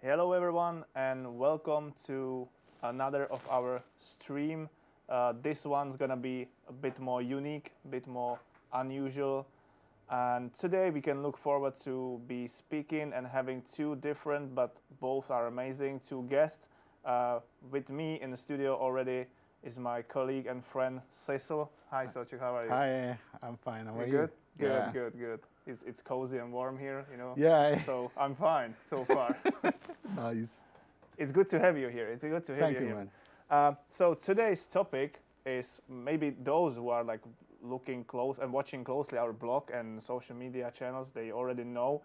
Hello everyone and welcome to another of our stream. This one's gonna be a bit more unique, a bit more unusual, and today we can look forward to be speaking and having two different but both are amazing two guests. With me in the studio already is my colleague and friend SiSL. Hi Selçuk, how are you? Hi, I'm fine. How are you? Good? Good, Yeah. good. It's cozy and warm here, you know. Yeah. So I'm fine so far. Nice. It's good to have you here. It's good to have Thank you you, here. man. So today's topic is maybe those who are like looking close and watching closely our blog and social media channels, they already know.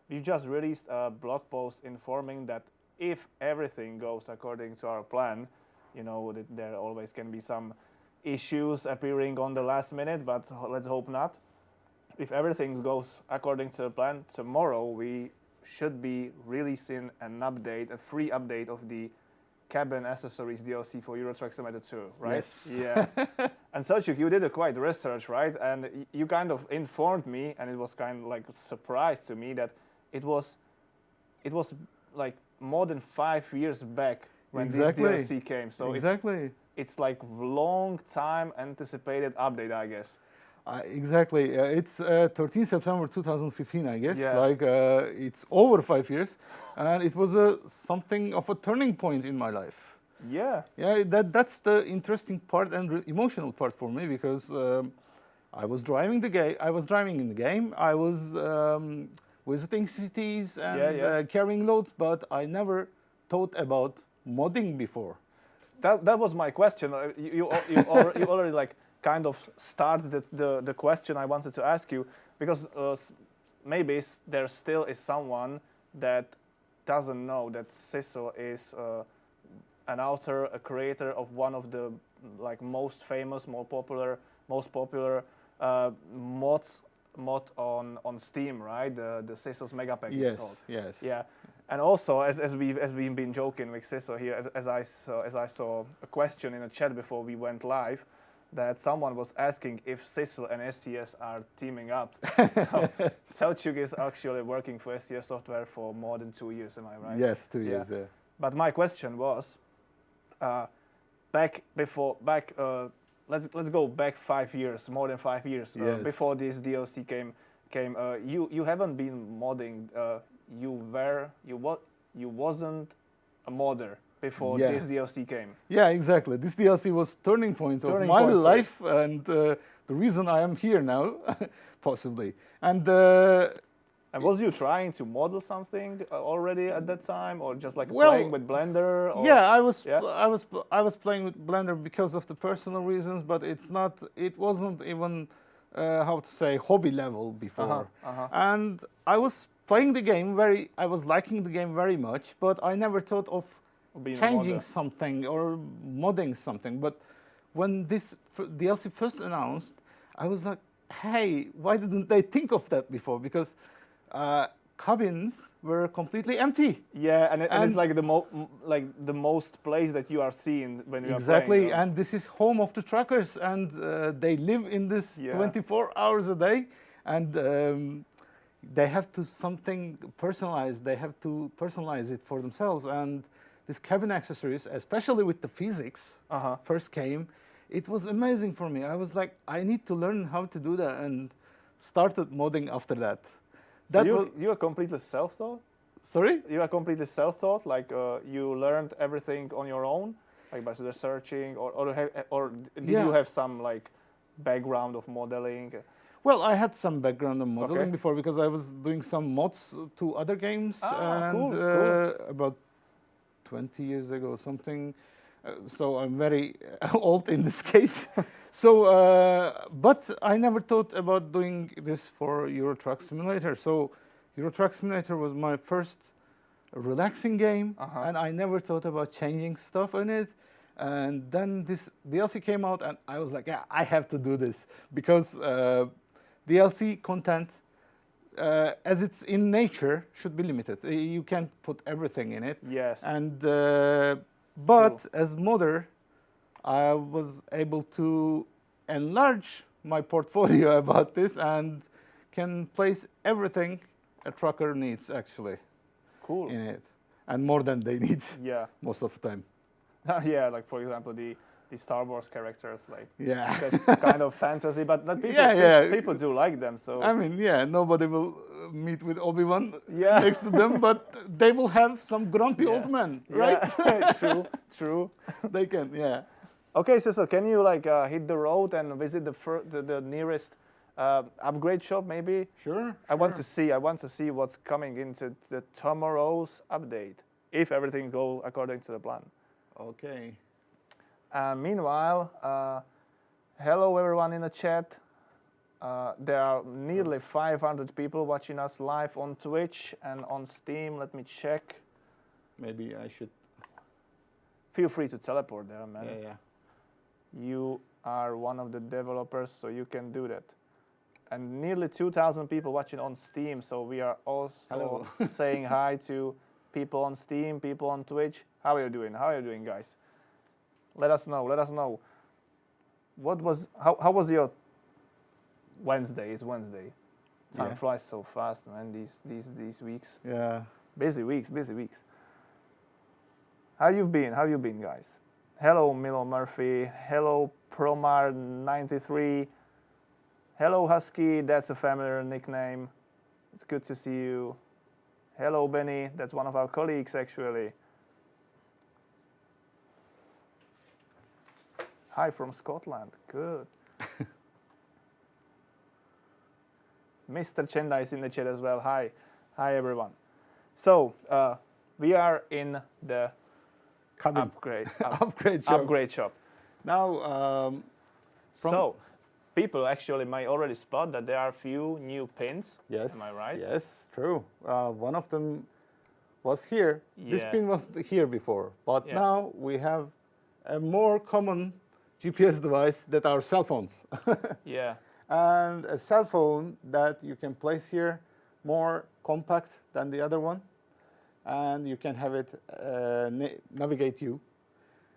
We just released a blog post informing that if everything goes according to our plan, you know, that there always can be some issues appearing on the last minute, but let's hope not. If everything goes according to the plan, tomorrow we should be releasing an update, a free update of the cabin accessories DLC for Euro Truck Simulator 2, right? Yes. Yeah. And Selçuk, you did a quite research, right? And you kind of informed me, and it was kind of like a surprise to me that it was like more than 5 years back when Exactly. this DLC came. So exactly. it's like long time anticipated update, I guess. Exactly. It's 13 September 2015, I guess. Yeah. Like it's over 5 years, and it was something of a turning point in my life. Yeah. Yeah, that's the interesting part and emotional part for me because I was driving the game. I was driving in the game. I was visiting cities and carrying loads, but I never thought about modding before. That was my question. You already like kind of started the question I wanted to ask you because maybe there still is someone that doesn't know that SiSL is an author, a creator of one of the like most famous, most popular mod on Steam, right? The SiSL's Mega Pack. Yes. It's called. Yes. Yeah. And also, as we've been joking with SiSL here, as I saw a question in the chat before we went live, that someone was asking if SiSL and STS are teaming up. So Selçuk is actually working for STS Software for more than 2 years. Am I right? Yes, 2 years. Yeah. But my question was, let's go back 5 years, more than 5 years Yes. before this DLC came. You haven't been modding. You wasn't a modder before this DLC came. Yeah, exactly. This DLC was turning point of my life and the reason I am here now, possibly. And was you trying to model something already at that time, or just like playing with Blender? Or, yeah, I was playing with Blender because of the personal reasons, but it wasn't even how to say hobby level before. And I was playing the game I was liking the game very much, but I never thought of changing something or modding something. But when this DLC first announced, I was like, hey, why didn't they think of that before? Because cabins were completely empty. Yeah, and it's like the most place that you are seeing when you are playing. Exactly, and this is home of the truckers, and they live in this 24 hours a day, and they have to something personalized. They have to personalize it for themselves, and this cabin accessories, especially with the physics, first came. It was amazing for me. I was like, I need to learn how to do that, and started modding after that. So you are completely self-taught? Sorry? You are completely self-taught, like you learned everything on your own, like by researching, or did you have some like background of modeling? Well, I had some background on modeling before because I was doing some mods to other games, cool. About 20 years ago or something. So I'm very old in this case. So, but I never thought about doing this for Euro Truck Simulator. So Euro Truck Simulator was my first relaxing game, and I never thought about changing stuff in it. And then this DLC came out, and I was like, yeah, I have to do this because DLC content, as it's in nature, should be limited. You can't put everything in it. Yes. And but as modder, I was able to enlarge my portfolio about this and can place everything a trucker needs actually in it. and more than they need Yeah. most of the time. Yeah, like for example, the Star Wars characters, like Yeah. that's kind of fantasy, but people, Yeah. people do like them. So I mean, yeah, nobody will meet with Obi-Wan Yeah. next to them, but they will have some grumpy Yeah. old man, right? Yeah, true. They can, yeah. Okay, so can you like hit the road and visit the nearest upgrade shop maybe? Sure. I want to see what's coming into the tomorrow's update if everything go according to the plan. Okay. Meanwhile, hello everyone in the chat. There are nearly 500 people watching us live on Twitch and on Steam. Let me check. Maybe I should. Feel free to teleport there, man. Yeah. You are one of the developers, so you can do that. And nearly 2,000 people watching on Steam, so we are also Hello. saying hi to people on Steam, people on Twitch. How are you doing? How are you doing, guys? Let us know. Let us know. How was your Wednesday? It's Wednesday. Time flies so fast, man. These weeks. Yeah. Busy weeks. How you been, guys? Hello, Milo Murphy. Hello, Promar93. Hello, Husky. That's a familiar nickname. It's good to see you. Hello, Benny. That's one of our colleagues, actually. Hi from Scotland. Good. Mr. Chenda is in the chat as well. Hi, everyone. So we are in the upgrade shop. Now, so people actually might already spot that there are a few new pins. Yes. Am I right? Yes, true. One of them was here. This pin was here before, but now we have a more common GPS device that are cell phones. Yeah. And a cell phone that you can place here, more compact than the other one, and you can have it navigate you.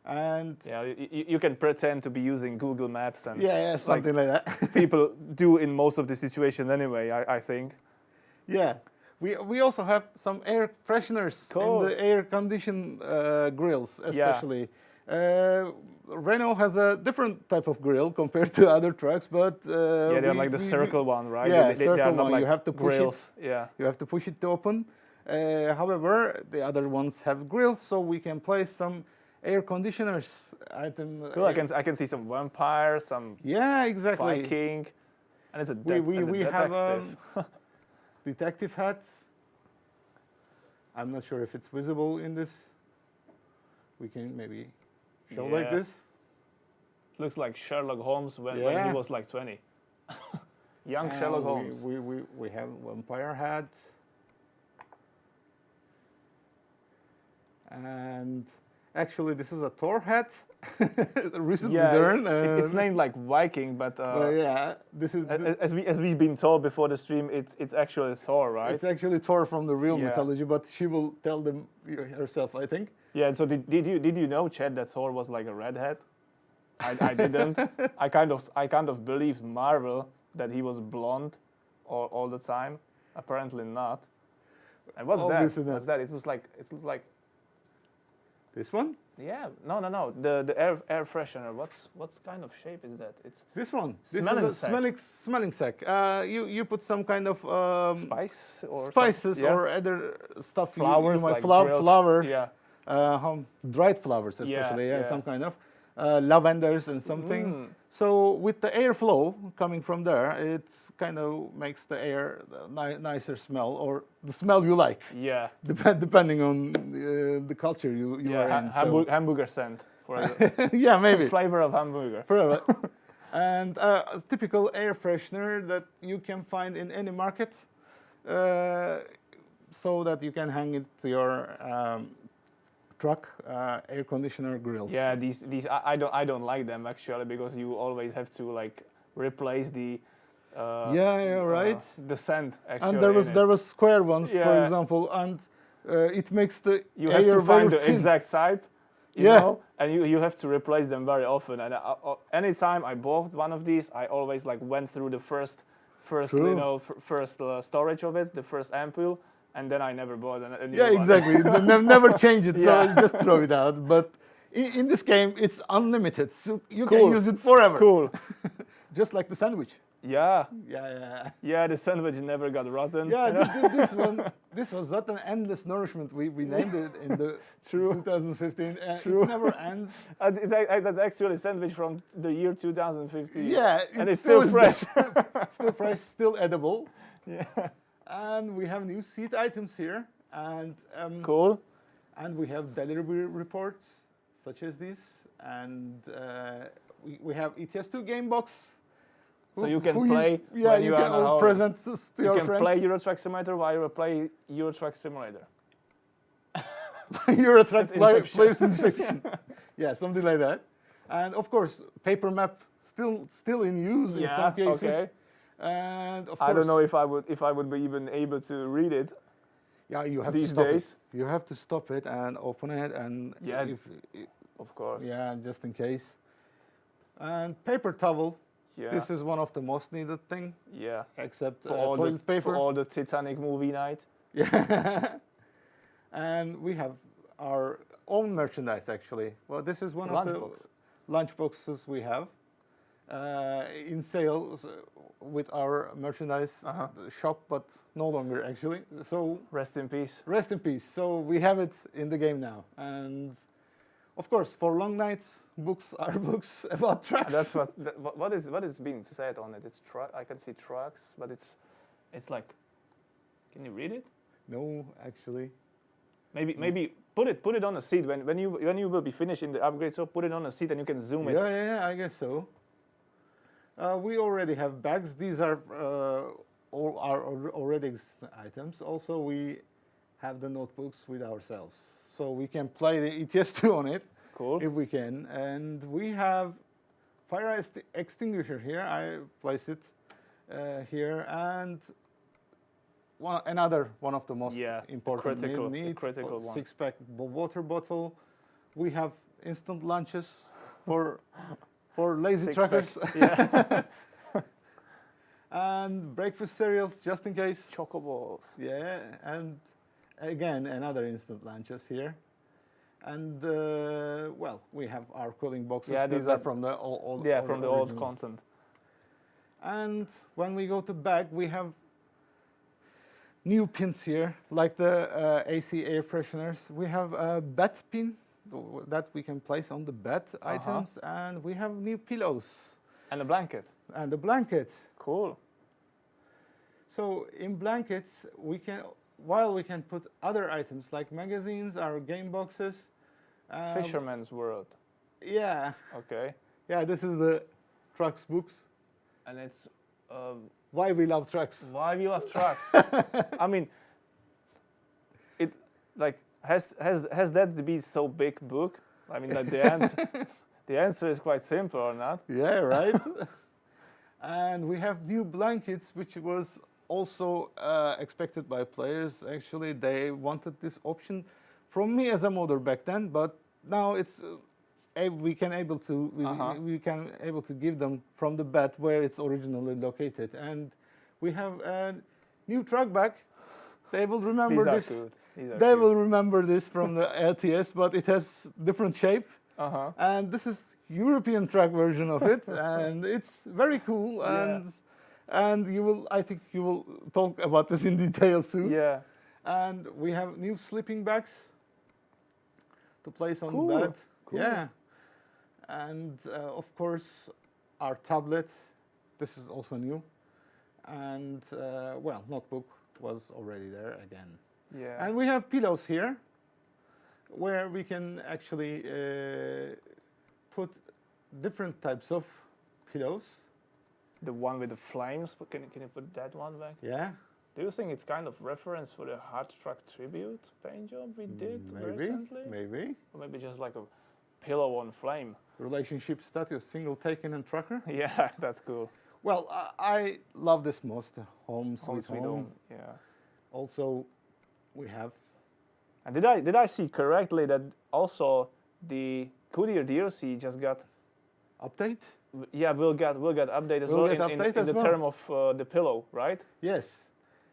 And yeah, you can pretend to be using Google Maps and something like that. people do in most of the situations anyway. I think. Yeah, we also have some air fresheners in the air conditioned grills, especially. Renault has a different type of grill compared to other trucks, but they're like the circle one, right? Yeah, they are circle not one. Like you have to push grills. it. Yeah, you have to push it to open. However, the other ones have grills, so we can place some air conditioners item. Cool. I can see some vampire, some exactly Viking, and it's a we detective. have detective hats. I'm not sure if it's visible in this. We can maybe show like this. It looks like Sherlock Holmes when he was like 20. Young Sherlock Holmes. We have vampire hat. And actually, this is a Thor hat, recently learned. It's named like Viking, but this is as we've been told before the stream, it's actually Thor, right? It's actually Thor from the real mythology, but she will tell them herself, I think. Yeah. So did you know, Chad, that Thor was like a redhead? I didn't. I kind of believed Marvel that he was blonde all the time. Apparently not. And what's that? What's that? It looks like this one? Yeah. No. The air freshener. What's kind of shape is that? It's this one. Smelling sack. You put some kind of spices or other stuff. Flowers, you might like flower. Yeah. Dried flowers, especially. Some kind of lavenders and something. So with the airflow coming from there, it's kind of makes the air nicer smell, or the smell you like. Yeah. Depending on the culture you are in. Hamburger scent. Yeah, maybe. Flavor of hamburger. Forever. And a typical air freshener that you can find in any market, so that you can hang it to your truck air conditioner grills. Yeah, these I don't like them actually, because you always have to like replace the right. The scent actually. And there was square ones, for example, and it makes the you have to find the exact type, you know, and you have to replace them very often. And anytime I bought one of these, I always like went through the first storage of it, the first ampule, and then I never bought a new Yeah, one. exactly. Never change it, so Yeah. just throw it out. But in this game, it's unlimited, so you Cool. can use it forever. Cool. Just like the sandwich. Yeah. Yeah. Yeah, the sandwich never got rotten. Yeah, you know? this was not an endless nourishment. We named it in the True. 2015. True. It never ends. That's actually a sandwich from the year 2015. Yeah, and it's still is fresh. still fresh, still edible. Yeah. And we have new seat items here, and Cool. and we have delivery reports such as this, and we have ETS2 game box. So you can who play yeah, when you you can are on all holiday. present to You your can friends. play Euro Truck Simulator while you play Euro Truck Simulator. Euro Truck That's player, Inception. players Inception. Yeah, something like that. And of course, paper map still in use in some cases. Okay. And of course, I don't know if I would be even able to read it yeah, you have these to stop days. it. You have to stop it and open it, and Yeah. Of course. yeah, just in case. And paper towel. Yeah. This is one of the most needed thing, Yeah. except For all the toilet paper. for all the Titanic movie night. Yeah. And we have our own merchandise actually. Well, this is one of the Lunchbox. lunch boxes we have in sale with our merchandise shop, but no longer actually. So Rest in peace. rest in peace. So we have it in the game now, and of course, for long nights, books are books about trucks. That's what is being said on it. It's truck. I can see trucks, but it's like. Can you read it? No, actually. Maybe put it on a seat when you will be finished in the upgrade. So put it on a seat and you can zoom it. Yeah, I guess so. We already have bags. These are already items. Also, we have the notebooks with ourselves, so we can play the ETS2 on it Cool. if we can. And we have fire extinguisher here. I place it here, and another one of the most important critical one. 6-pack water bottle. We have instant lunches for lazy 6-pack. truckers. Yeah. And breakfast cereals just in case. Chocoballs. Yeah, and again another instant lunches here. And well, we have our cooling boxes. Yeah, these are from the old. From the old original. content. And when we go to back, we have new pins here, like the AC air fresheners. We have a bed pin that we can place on the bed items, and we have new pillows. And a blanket. And a blanket. Cool. So in blankets, while we can put other items like magazines, our game boxes. Fisherman's World. Yeah. Okay. Yeah, this is the trucks books. And it's Why we love trucks. why we love trucks. I mean, it like has that to be so big book? I mean, like the answer is quite simple, or not? Yeah, right. And we have new blankets, which was also expected by players. Actually, they wanted this option from me as a modder back then, but now it's we can able to give them from the bed where it's originally located. And we have a new truck back. They will remember These are this. good. These are They cute. will remember this from the LTS, but it has different shape. And this is European truck version of it, and it's very cool. And I think you will talk about this in detail soon. Yeah. And we have new sleeping bags to place on Cool. the bed. Cool. Yeah. And of course, our tablet. This is also new. And well, notebook was already there again. Yeah. And we have pillows here, where we can actually put different types of pillows. The one with the flames. But can you put that one back? Yeah. Do you think it's kind of reference for the Hard Truck Tribute paint job we did recently? Maybe. Or maybe just like a pillow on flame. Relationship status, single, taken, and trucker. Yeah, that's cool. Well, I love this most. Home Home sweet home. Yeah. Also, we have. And did I see correctly that also the Goodyear DLC just got Update? will get update as Will well get in update in as the well. term of the pillow, right? Yes.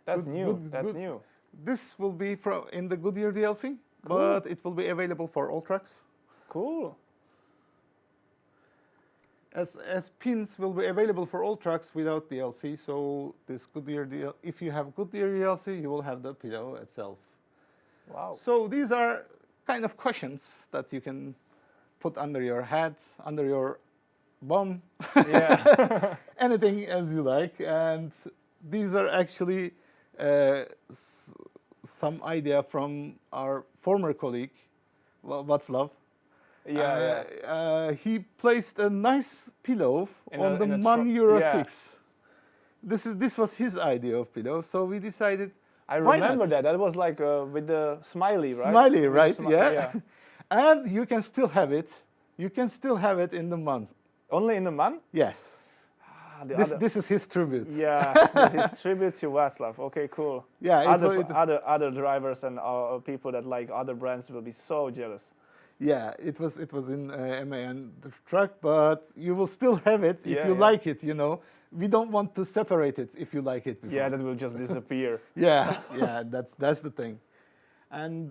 That's Good- new. good- That's good. new. This will be in the Goodyear DLC, but it will be available for all trucks. Cool. As pins will be available for all trucks without DLC. So this Goodyear if you have Goodyear DLC, you will have the pillow itself. Wow. So these are kind of cushions that you can put under your hat, under your bum, Yeah. anything as you like. And these are actually some idea from our former colleague, Václav. Yeah. He placed a nice pillow on the in a MAN Euro yeah. 6. This was his idea of pillow, so we decided. I why remember not? that. That was like with the smiley, right? Smiley, With the right? Yeah. yeah. And you can still have it. You can still have it in the MAN. Only in the MAN? Yes. Ah, This is his tribute. Yeah, his tribute to Václav. Okay, cool. Yeah. Other drivers and people that like other brands will be so jealous. Yeah, it was in MAN the truck, but you will still have it if you like it. You know, we don't want to separate it if you like it before. Yeah, that will just disappear. Yeah, that's the thing. And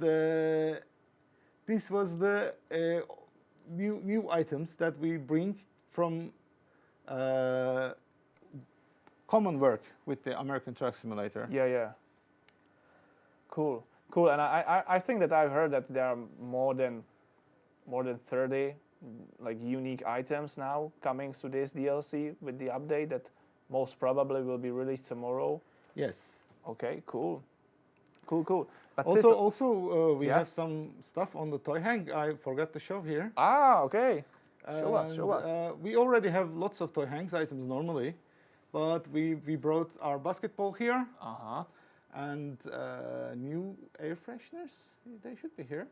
this was the new items that we bring from common work with the American Truck Simulator. Yeah. Cool. And I think that I've heard that there are more than 30 like unique items now coming to this DLC with the update that most probably will be released tomorrow. Yes. Okay, cool. But also, we have some stuff on the toy hang. I forgot to show here. Ah, okay. Show us. We already have lots of toy hangs items normally, but we brought our basketball here. And new air fresheners. They should be here.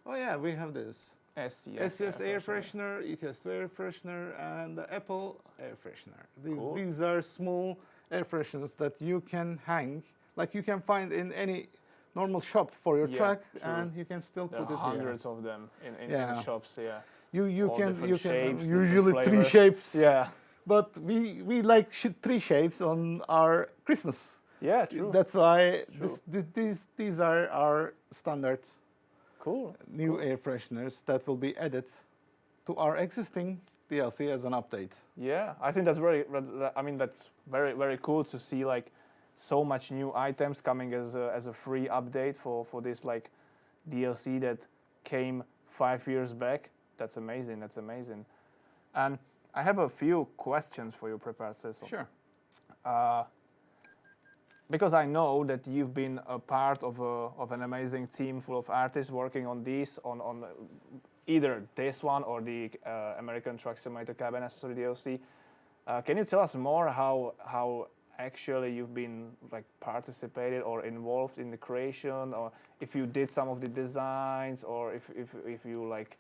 Oh yeah, we have this. SCS air freshener, ETS2 air freshener, and the Apple air freshener. These are small air fresheners that you can hang, like you can find in any normal shop for your truck, and you can still put it here. Hundreds of them in shops. Yeah. You can shapes, usually 3 shapes. Yeah. But we like 3 shapes on our Christmas. Yeah, true. That's why these are our standard. Cool. New air fresheners that will be added to our existing DLC as an update. Yeah, I think that's very very cool to see like so much new items coming as a free update for this like DLC that came 5 years back. That's amazing. And I have a few questions for you prepared, SiSL. Sure. Because I know that you've been a part of an amazing team full of artists working on these, on either this one or the American Truck Simulator Cabin Accessory DLC. Can you tell us more how actually you've been like participated or involved in the creation, or if you did some of the designs, or if you like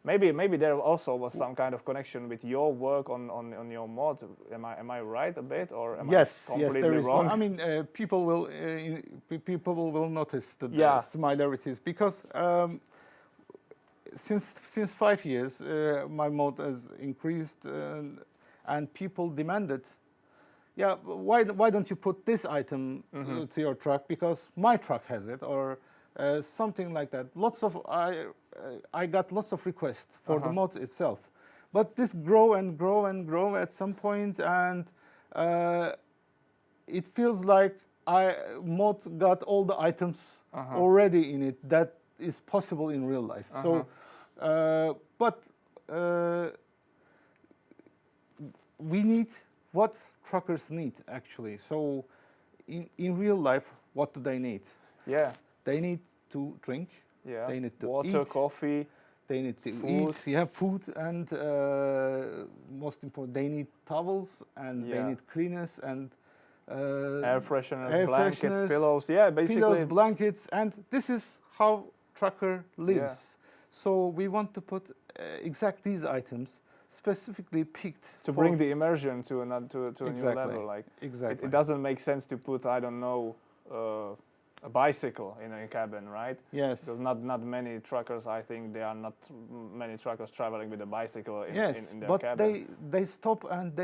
maybe there also was some kind of connection with your work on your mod. Am I right a bit, or am I completely there is wrong? one. I mean, people will notice the similarities because since 5 years my mod has increased and people demanded, why don't you put this item to your truck because my truck has it, or something like that. I got lots of requests for the mod itself, but this grow at some point, and it feels like mod got all the items already in it that is possible in real life. So, but we need what truckers need actually. So, in real life, what do they need? Yeah. They need to drink. Yeah. They need to water, eat. coffee. They need to food. eat. Yeah, food, and most important, they need towels, and they need cleaners and air fresheners, blankets, pillows. Yeah, basically pillows, blankets, and this is how trucker lives. Yeah. So we want to put exact these items specifically picked to bring the immersion to a new level. Like it doesn't make sense to put, I don't know, a bicycle in a cabin, right? Yes. Because not many truckers, I think there are not many truckers traveling with a bicycle in their cabin. But they stop and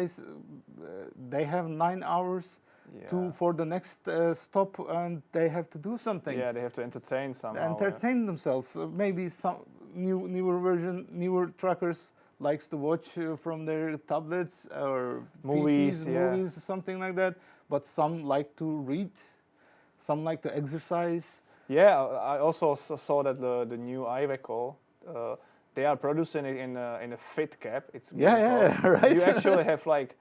they have 9 hours for the next stop, and they have to do something. Yeah, they have to entertain somehow. Entertain themselves. Maybe some newer truckers likes to watch from their tablets or Movies, PCs, movies, something like that. But some like to read, some like to exercise. Yeah, I also saw that the new Iveco, they are producing it in a fit cap. It's right. You actually have like.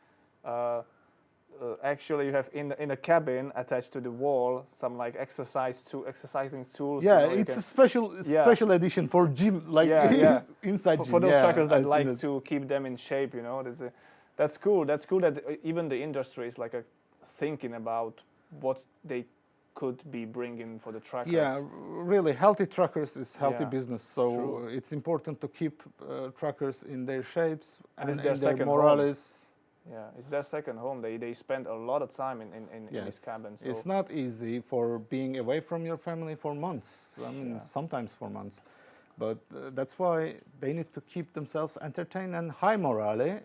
Actually, you have in the cabin attached to the wall some like exercising tools. Yeah, it's a special edition for gym, like inside gym. For those truckers that like to keep them in shape, that's cool. That's cool that even the industry is like thinking about what they could be bringing for the truckers. Yeah, really, healthy truckers is healthy business. So it's important to keep truckers in their shapes and in their morales. Home. Yeah, it's their second home. They spend a lot of time in this cabin. So. It's not easy for being away from your family for months. I mean, sometimes for months. But that's why they need to keep themselves entertained and high morale.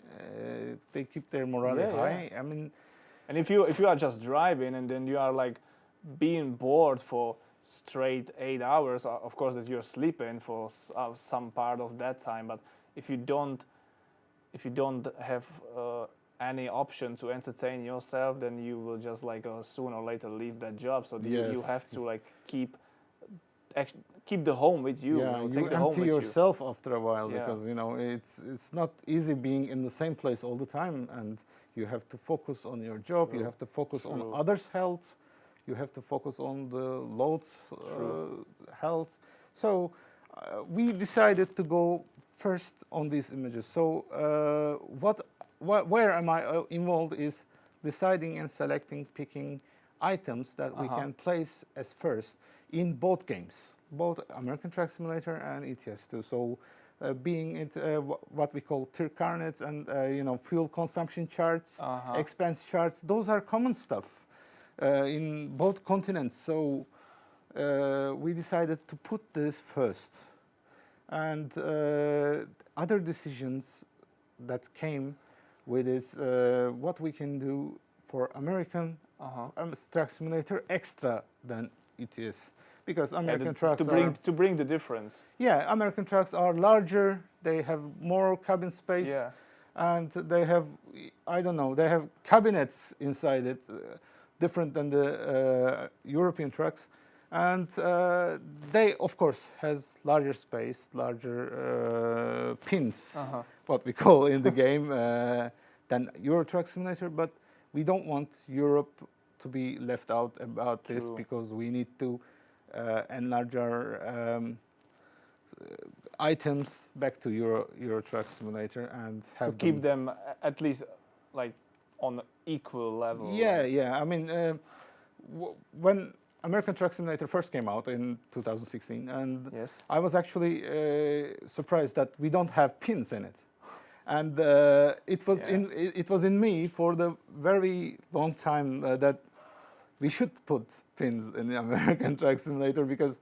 They keep their morale high. I mean, and if you are just driving and then you are like being bored for straight 8 hours, of course that you're sleeping for some part of that time. But if you don't have any option to entertain yourself, then you will just like sooner or later leave that job. So you have to like keep the home with you. Yeah, take you the home empty with yourself after a while because it's not easy being in the same place all the time, and you have to focus on your job. You have to focus on others' health. You have to focus on the load's health. So we decided to go first on these images. So where am I involved is deciding and selecting, picking items that we can place as first in both games, both American Truck Simulator and ETS2. So being it what we call tier carnets and fuel consumption charts, expense charts, those are common stuff in both continents. So we decided to put this first. And other decisions that came with is what we can do for American Truck Simulator extra than ETS, because American trucks to bring the difference. Yeah, American trucks are larger. They have more cabin space, and they have they have cabinets inside it, different than the European trucks. And they, of course, has larger space, larger pins, what we call in the game, than Euro Truck Simulator. But we don't want Europe to be left out about this because we need to enlarge our items back to Euro Truck Simulator and have to keep them at least like on equal level. Yeah. I mean, when American Truck Simulator first came out in 2016, and I was actually surprised that we don't have pins in it. And it was in me for the very long time that we should put pins in the American Truck Simulator because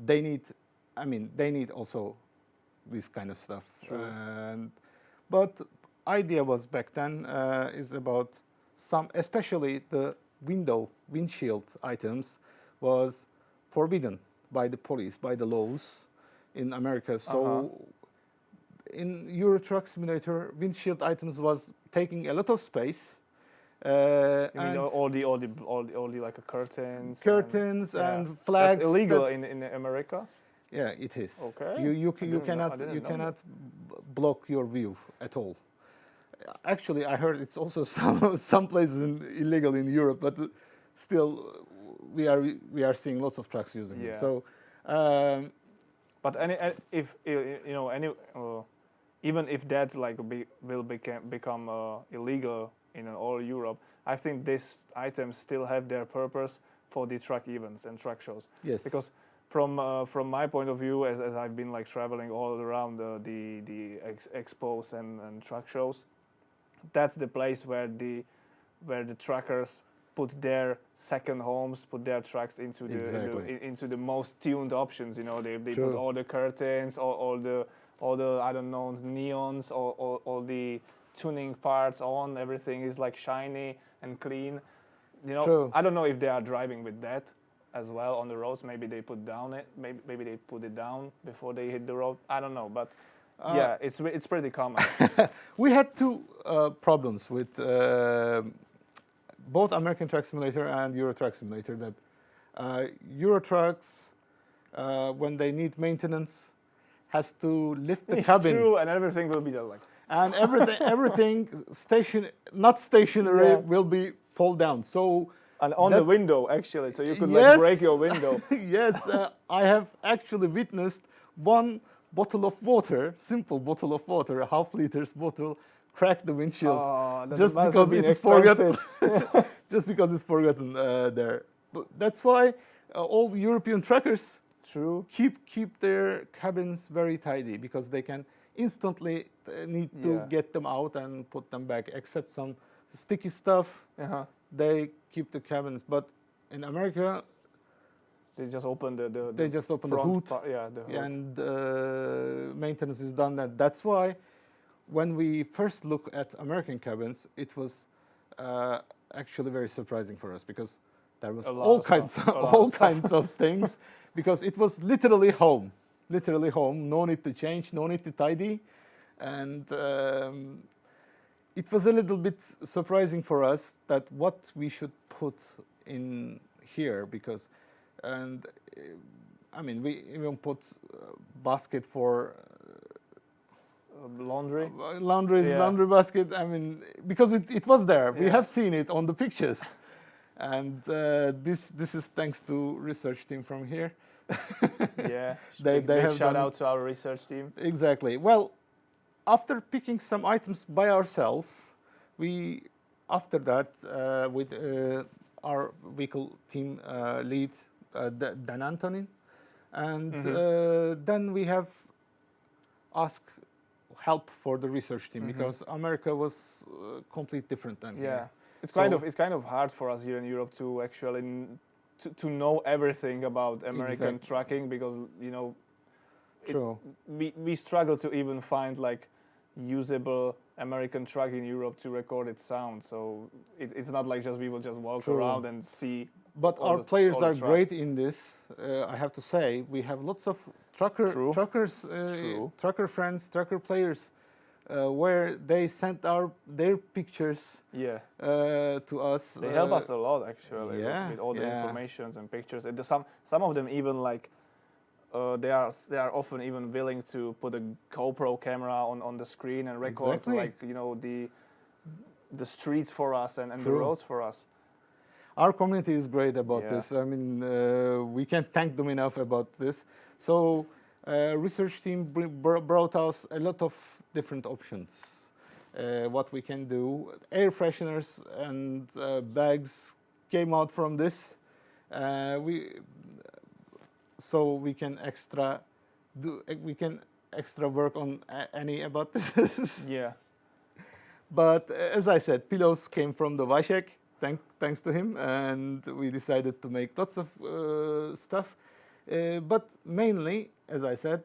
they need also this kind of stuff. But idea was back then is about especially the windshield items was forbidden by the police, by the laws in America. So in Euro Truck Simulator, windshield items was taking a lot of space. You mean all the like curtains and flags. That's illegal in America? Yeah, it is. Okay. You cannot block your view at all. Actually, I heard it's also some places illegal in Europe, but still, we are seeing lots of trucks using it. So, but even if that like will become illegal in all Europe, I think these items still have their purpose for the truck events and truck shows. Yes. Because from my point of view, as I've been like traveling all around the expos and truck shows, that's the place where the truckers put their second homes, put their trucks into the most tuned options. They put all the curtains, all the I don't know neons, all the tuning parts on. Everything is like shiny and clean. you know, True. I don't know if they are driving with that as well on the roads. Maybe they put down it. Maybe they put it down before they hit the road. I don't know, but yeah, it's pretty common. We had two problems with both American Truck Simulator and Euro Truck Simulator. That Euro trucks, when they need maintenance, has to lift the It's cabin, true, and everything will be just like. and everything not stationary Yeah. will be fall down. So And on the that's- window, actually, so you could Yes. like break your window. yes, I have actually witnessed one bottle of water, simple bottle of water, a half liters bottle, crack the windshield Oh, that just must because have been it's forgotten. expensive. Just because it's forgotten there. But that's why all European truckers True. keep their cabins very tidy, because they can instantly need to Yeah. get them out and put them back. Except some sticky stuff, Uh-huh. they keep the cabins. But in America, They just open they just open the front hood, part, yeah, the hood. and maintenance is done. And that's why when we first look at American cabins, it was actually very surprising for us, because there was A lot all of kinds stuff, of, a lot all of stuff. kinds of things, because it was literally home, no need to change, no need to tidy. And it was a little bit surprising for us that what we should put in here, because, and I mean, we even put basket for Laundry. Yeah. laundry basket. I mean, because it was there. We Yeah. have seen it on the pictures, and this is thanks to research team from here. Yeah. They big have shout done- out to our research team. Exactly. Well, after picking some items by ourselves, we after that with our vehicle team lead Dan Antonin, and then we have asked help for the research team, because America was complete different than Yeah. here. It's So- it's kind of hard for us here in Europe to actually to know everything about American Exactly. trucking, because you know True. we struggle to even find like usable American truck in Europe to record its sound. So it's not like just we will just walk True. around and see. But all our the- players all the are trucks. great in this. I have to say, we have lots of True. truckers, True. trucker friends, trucker players, where they sent their pictures Yeah, to us. they help us a lot actually yeah, with all the yeah. informations and pictures. And some of them even like they are often even willing to put a GoPro camera on the screen and record Exactly. like you know the streets for us and the True. roads for us. Our community is great about Yeah. this. I mean, we can't thank them enough about this. So, research team brought us a lot of different options. What we can do, air fresheners and bags came out from this. So we can extra work on Annie about this. Yeah, But as I said, pillows came from the Vajek, thanks to him, and we decided to make lots of stuff. But mainly, as I said,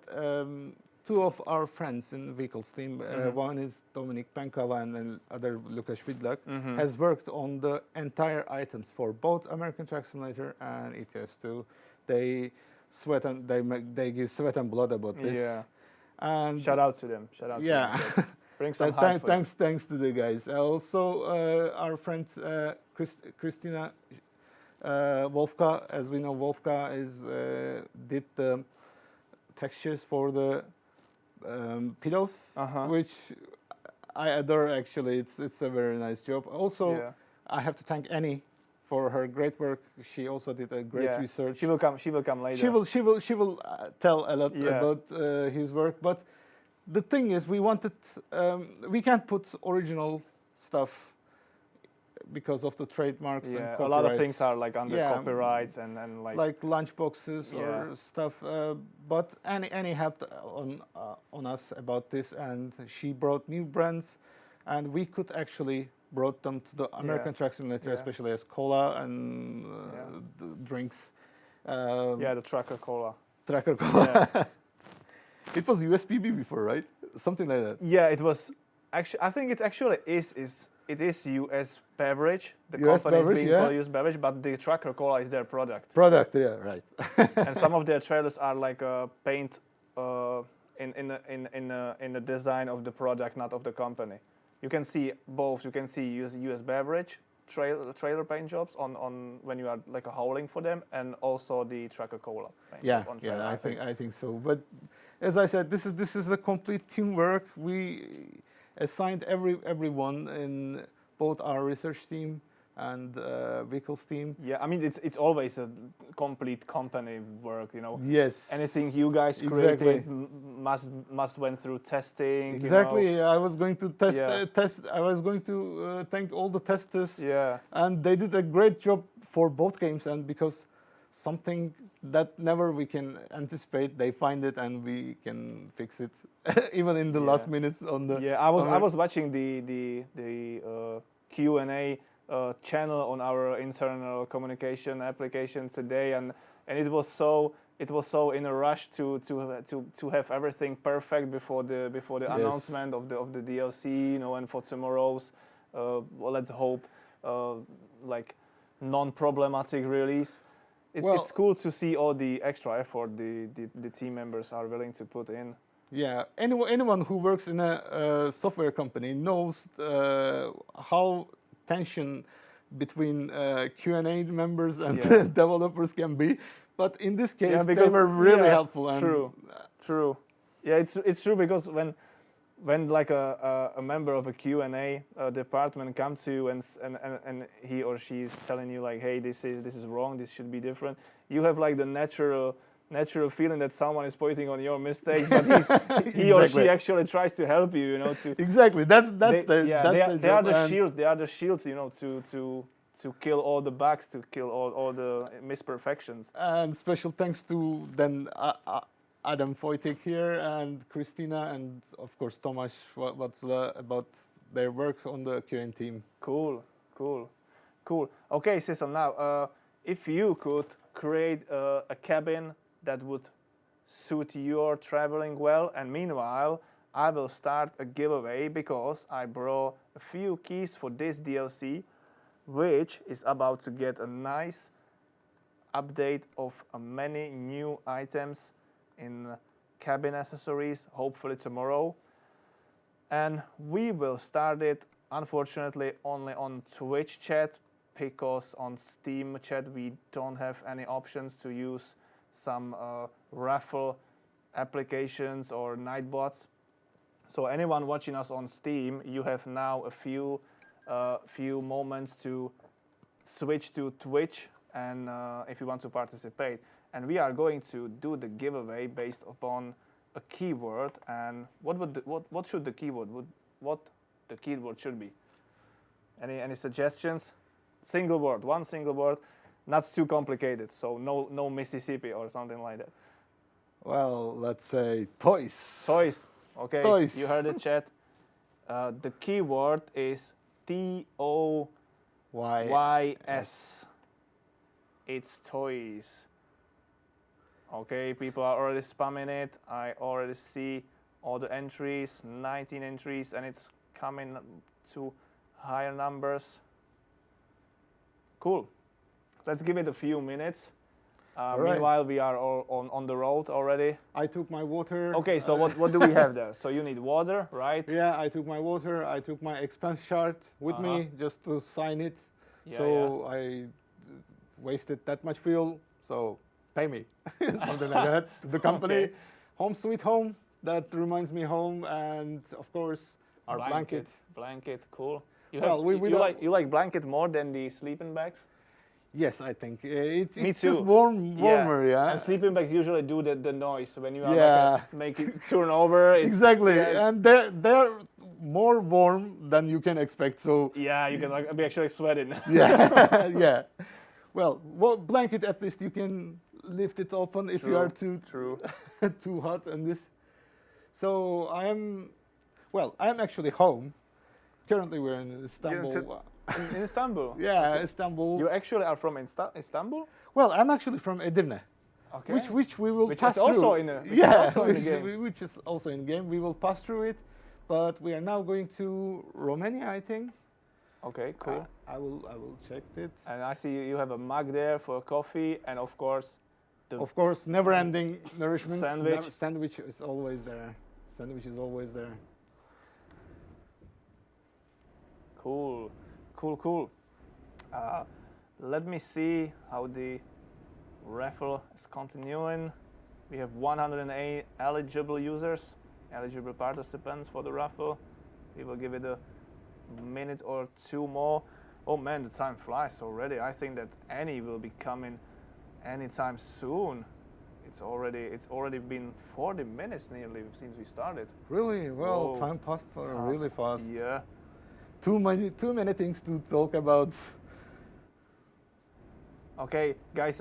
two of our friends in the vehicles team, one is Dominik Pankava and the other Lukas Vidlak, has worked on the entire items for both American Truck Simulator and ETS2. They they give sweat and blood about this. yeah. And Shout out to them. Shout out. yeah. To them. Bring some hype for them. Thanks to the guys. Also, our friend Christina Wolfka, as we know, Wolfka did the textures for the pillows, which I adore. Actually, it's a very nice job. Also, Yeah. I have to thank Annie for her great work. She also did a great Yeah. research. She will come. She will come later. She will tell a lot Yeah. about his work. But the thing is, we wanted we can't put original stuff because of the trademarks and Yeah, a copyrights. lot of things are like under Yeah. copyrights and like lunch boxes Yeah. or stuff. But Annie helped on us about this, and she brought new brands, and we could actually brought them to the American Truck Simulator, Yeah. especially as cola and the drinks. yeah, the Trucker Cola. Tracker cola. Yeah. It was USPB before, right? Something like that. Yeah, it was actually. I think it actually is it is US beverage. The US company beverage, is being yeah. called US beverage, but the Tracker Cola is their product. Product, yeah, right. And some of their trailers are like paint in the design of the product, not of the company. You can see both. You can see US beverage trailer paint jobs on when you are like hauling for them, and also the Tracker Cola paint Yeah, job on trailer. I think so. But as I said, this is a complete teamwork. We assigned everyone in both our research team and vehicles team. Yeah, I mean it's always a complete company work, you know. Yes. Anything you guys Exactly. created must went through testing. Exactly. You know? I was going to test. Yeah. I was going to thank all the testers. Yeah. And they did a great job for both games. And because something that never we can anticipate, they find it and we can fix it even in the last minutes on the. Yeah, I was watching the Q&A channel on our internal communication application today, and it was so in a rush to have everything perfect before the announcement of the DLC, you know, and for tomorrow's well, let's hope like non-problematic release. It's cool to see all the extra effort the team members are willing to put in. Yeah, anyone who works in a software company knows how tension between Q&A members and developers can be. But in this case, they were really helpful. And True. Yeah, it's true, because when like a member of a Q&A department comes to you and he or she is telling you like, hey, this is wrong, this should be different, you have like the natural feeling that someone is pointing on your mistakes, but he or she actually tries to help you, you know. Exactly, they are the shield. They are the shields, you know, to kill all the bugs, to kill all the misperfections. And special thanks to then Adam Wojtek here and Christina and of course Tomasz what's about their work on the QN team. Cool. Okay, SiSL, now if you could create a cabin that would suit your traveling well, and meanwhile I will start a giveaway because I brought a few keys for this DLC, which is about to get a nice update of many new items in cabin accessories, hopefully tomorrow. And we will start it, unfortunately, only on Twitch chat, because on Steam chat we don't have any options to use some raffle applications or nightbots. So anyone watching us on Steam, you have now a few moments to switch to Twitch, and if you want to participate. And we are going to do the giveaway based upon a keyword. And what should the keyword should be? Any suggestions? Single word, one single word, not too complicated. So no Mississippi or something like that. Well, let's say toys. Toys. Okay. Toys. You heard it, chat. The keyword is TOYS. It's toys. Okay, people are already spamming it. I already see all the entries, 19 entries, and it's coming to higher numbers. Cool. Let's give it a few minutes. Meanwhile, we are all on the road already. I took my water. Okay, so what do we have there? So you need water, right? Yeah, I took my water. I took my expense chart with me just to sign it. I wasted that much fuel, so pay me. Something like that to the company. Okay. Home sweet home. That reminds me home, and of course our blanket. Blanket, cool. You like blanket more than the sleeping bags? Yes, I think it's Me too. just warmer, yeah. And sleeping bags usually do the noise when you are make it turn over. Exactly, and they're more warm than you can expect. So yeah, you can be actually sweating. yeah. Well, blanket at least you can lift it open if you are too hot and this. So I am actually home. Currently we're in Istanbul. In Istanbul? Yeah, okay. Istanbul. You actually are from Istanbul? Well, I'm actually from Edirne. Okay. Which we will pass through. Which is also in the game. We will pass through it, but we are now going to Romania, I think. Okay, cool. I will check it. And I see you have a mug there for coffee, and of course, the Of course, never-ending nourishment. Sandwich. Sandwich is always there. Sandwich is always there. cool, cool. Uh, let me see how the raffle is continuing. We have 108 eligible users, eligible participants for the raffle. We will give it a minute or two more. Oh man, the time flies already. I think that Annie will be coming anytime soon. It's already been 40 minutes nearly since we started. Really? Well, Whoa. time passed Time- really fast. Yeah. Too many things to talk about. Okay, guys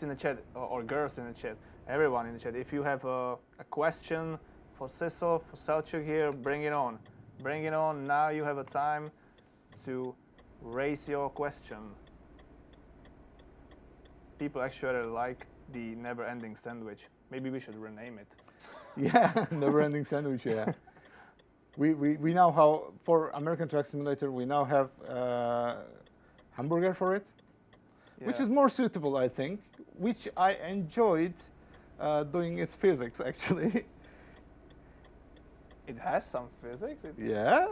in the chat or girls in the chat, everyone in the chat. If you have a question for SiSL, for Selçuk here, bring it on. Bring it on. Now you have a time to raise your question. People actually like the never-ending sandwich. Maybe we should rename it. Yeah, never-ending sandwich. Yeah. We now have, for American Truck Simulator, we now have hamburger for it, which Yeah. is more suitable, I think. Which I enjoyed doing its physics actually. It has some physics. Yeah,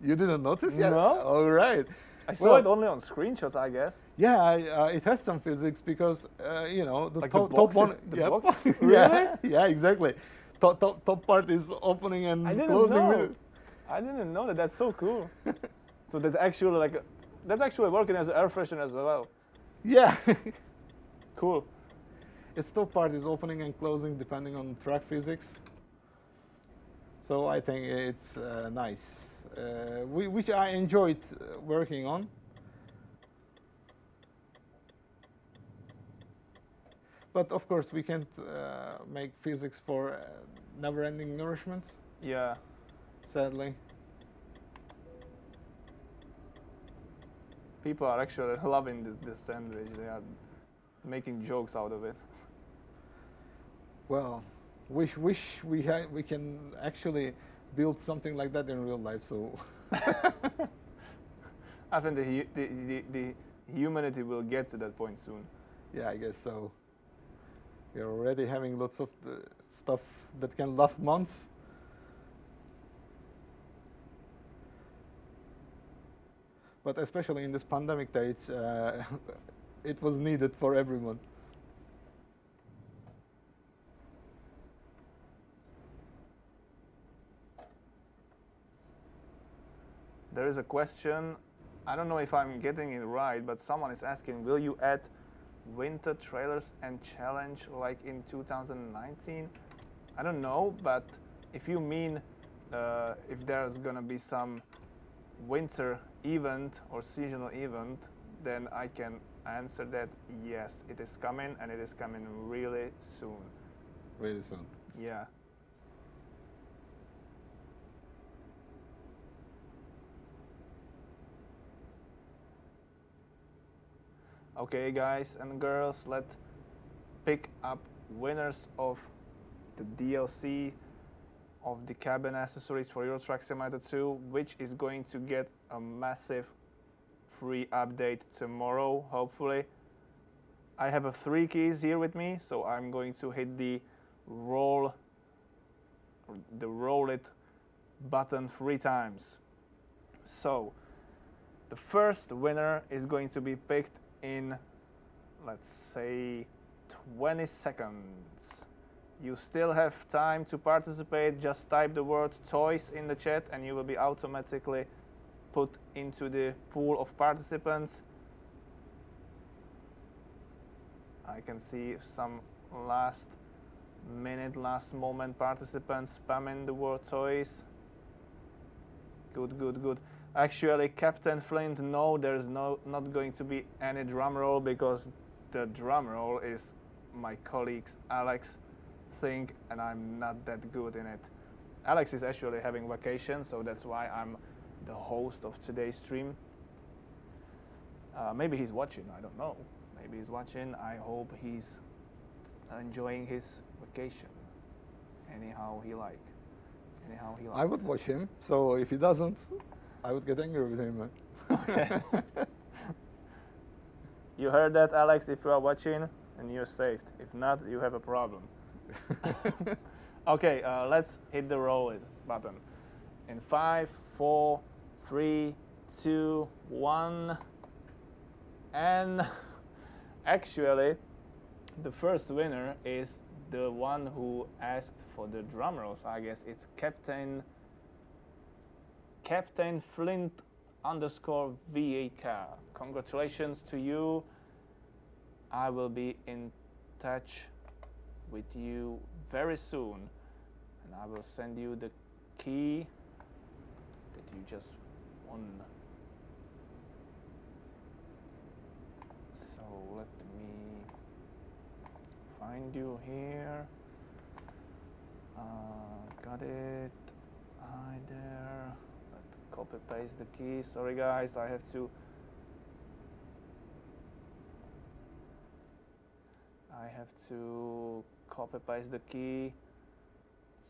you didn't notice yet? No. All right. I saw Well- it only on screenshots, I guess. Yeah, it has some physics because you know the Like top, the top boxes, one. the Yep. box? Yeah, yeah, exactly. Top part is opening and I didn't closing. know. With I didn't know that. That's so cool. So that's actually that's actually working as an air freshener as well. yeah. Cool. Its top part is opening and closing depending on track physics. So I think it's nice, which I enjoyed working on. But of course, we can't make physics for never-ending nourishment, Yeah. sadly. People are actually loving this sandwich. They are making jokes out of it. Well, wish we can actually build something like that in real life. So I think the humanity will get to that point soon. yeah, I guess so. We're already having lots of stuff that can last months. But especially in this pandemic days, it was needed for everyone. There is a question. I don't know if I'm getting it right, but someone is asking, will you add winter trailers and challenge like in 2019? I don't know, but if you mean if there's gonna be some winter event or seasonal event, then I can answer that yes, it is coming, and it is coming really soon. Really soon. Yeah. Okay, guys and girls, let's pick up winners of the DLC of the cabin accessories for Euro Truck Simulator 2, which is going to get a massive free update tomorrow, hopefully. I have 3 keys here with me, so I'm going to hit the roll it button 3 times. So the first winner is going to be picked in, let's say, 20 seconds. You still have time to participate. Just type the word toys in the chat and you will be automatically put into the pool of participants. I can see some last moment participants spamming the word toys. Good. Actually, Captain Flint, no, there's not going to be any drum roll because the drum roll is my colleague's Alex thing and I'm not that good in it. Alex is actually having vacation, so that's why I'm the host of today's stream. Maybe he's watching, I don't know. Maybe he's watching. I hope he's enjoying his vacation. Anyhow he likes. I would watch him, so if he doesn't, I would get angry with him. Okay. You heard that, Alex? If you are watching, and you're saved. If not, you have a problem. Okay, let's hit the roll it button. In 5, 4, 3, 2, 1, and actually, the first winner is the one who asked for the drum rolls. I guess it's Captain Flint _ VAK. Congratulations to you. I will be in touch with you very soon, and I will send you the key that you just won. So let me find you here. Got it. Hi there. Let's copy paste the key. Sorry guys, I have to copy paste the key.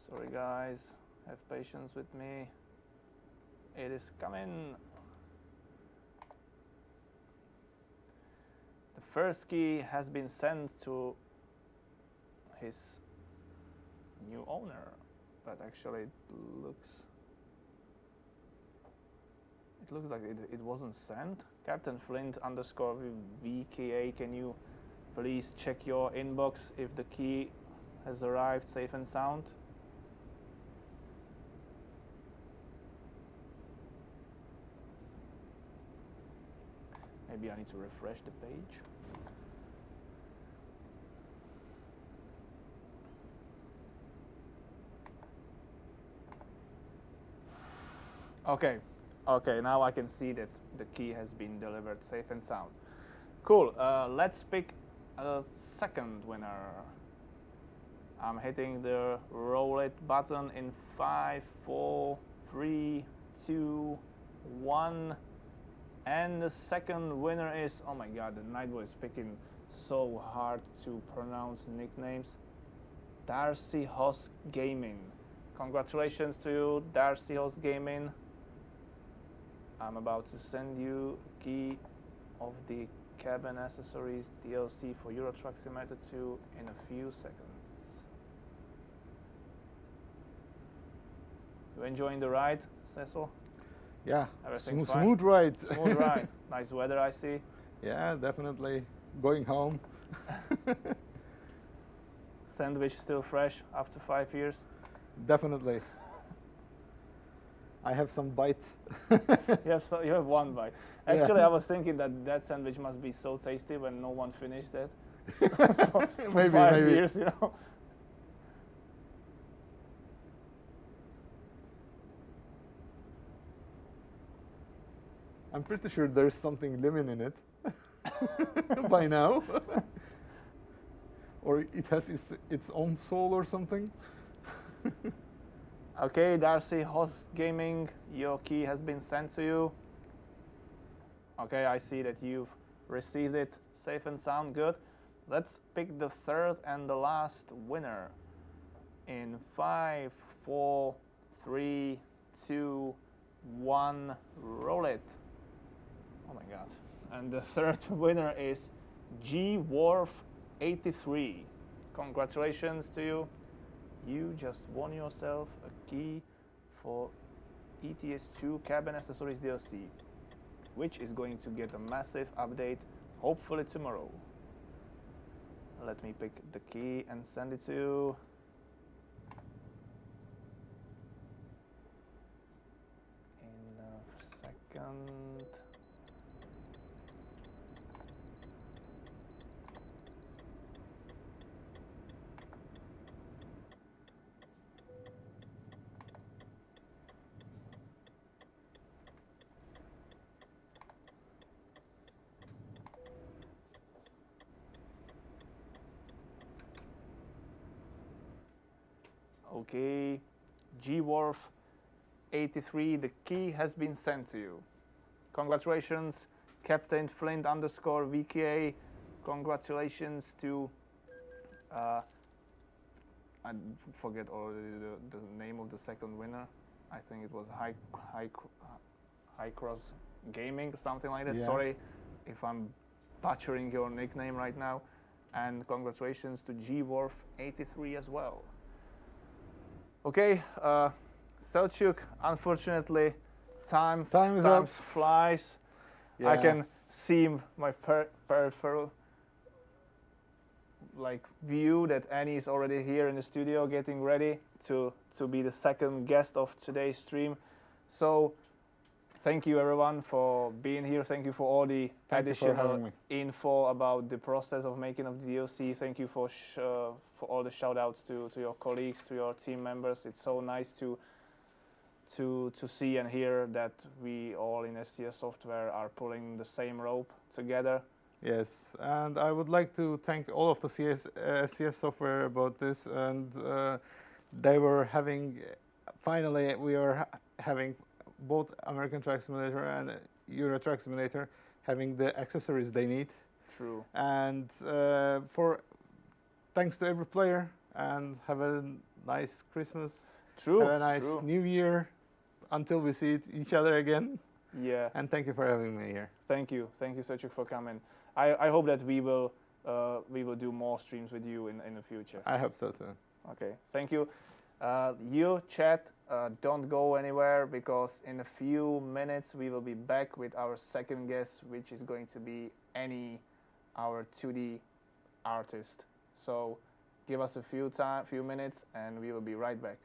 Sorry guys, have patience with me. It is coming. The first key has been sent to his new owner, but actually it looks like it wasn't sent. Captain Flint _ VKA, can you please check your inbox if the key has arrived safe and sound? Maybe I need to refresh the page. Okay, now I can see that the key has been delivered safe and sound. Cool, let's pick a second winner. I'm hitting the roll it button in 5, 4, 3, 2, 1. And the second winner is, oh my god, the Nightboy is picking so hard to pronounce nicknames. Darcy Hoss Gaming. Congratulations to you, Darcy Hoss Gaming. I'm about to send you a key of the cabin accessories DLC for Euro Truck Simulator 2 in a few seconds. You enjoying the ride, Cecil? Yeah, Everything smooth ride. Smooth ride. Nice weather, I see. Yeah, definitely. Going home. Sandwich still fresh after 5 years? Definitely. I have some bite. You have one bite. Actually, I was thinking that sandwich must be so tasty when no one finished it. for maybe, 5 years, you know. I'm pretty sure there's something lemon in it by now. Or it has its own soul or something. Okay, Darcy Host Gaming, your key has been sent to you. Okay, I see that you've received it safe and sound. Good. Let's pick the third and the last winner. In 5, 4, 3, 2, 1, roll it. Oh my god. And the third winner is GWarf83. Congratulations to you. You just won yourself a key for ETS2 cabin accessories DLC, which is going to get a massive update, hopefully tomorrow. Let me pick the key and send it to you. In a second. Okay, GWarf83, the key has been sent to you. Congratulations, Captain Flint _ VKA. Congratulations to, I forget already the name of the second winner. I think it was High Cross Gaming, something like that. Yeah. Sorry if I'm butchering your nickname right now. And congratulations to GWorf83 as well. Okay, Selçuk, unfortunately, time Time is up. flies. I Yeah. can see my peripheral like view that Annie is already here in the studio getting ready to be the second guest of today's stream. So thank you everyone for being here. Thank you for all the Thank you for having additional me. info about the process of making of the DLC. Thank you for all the shout outs to your colleagues, to your team members. It's so nice to see and hear that we all in STS Software are pulling the same rope together. Yes, and I would like to thank all of the SCS software about this, and they were having, finally we are having both American Truck Simulator and Euro Truck Simulator having the accessories they need. True. And thanks to every player, and have a nice Christmas. True. Have a nice True. New Year until we see each other again. Yeah. And thank you for having me here. Thank you, Selçuk, for coming. I hope that we will do more streams with you in the future. I hope so too. Okay, thank you. You chat, don't go anywhere, because in a few minutes we will be back with our second guest, which is going to be Annie, our 2D artist. So give us a few minutes and we will be right back.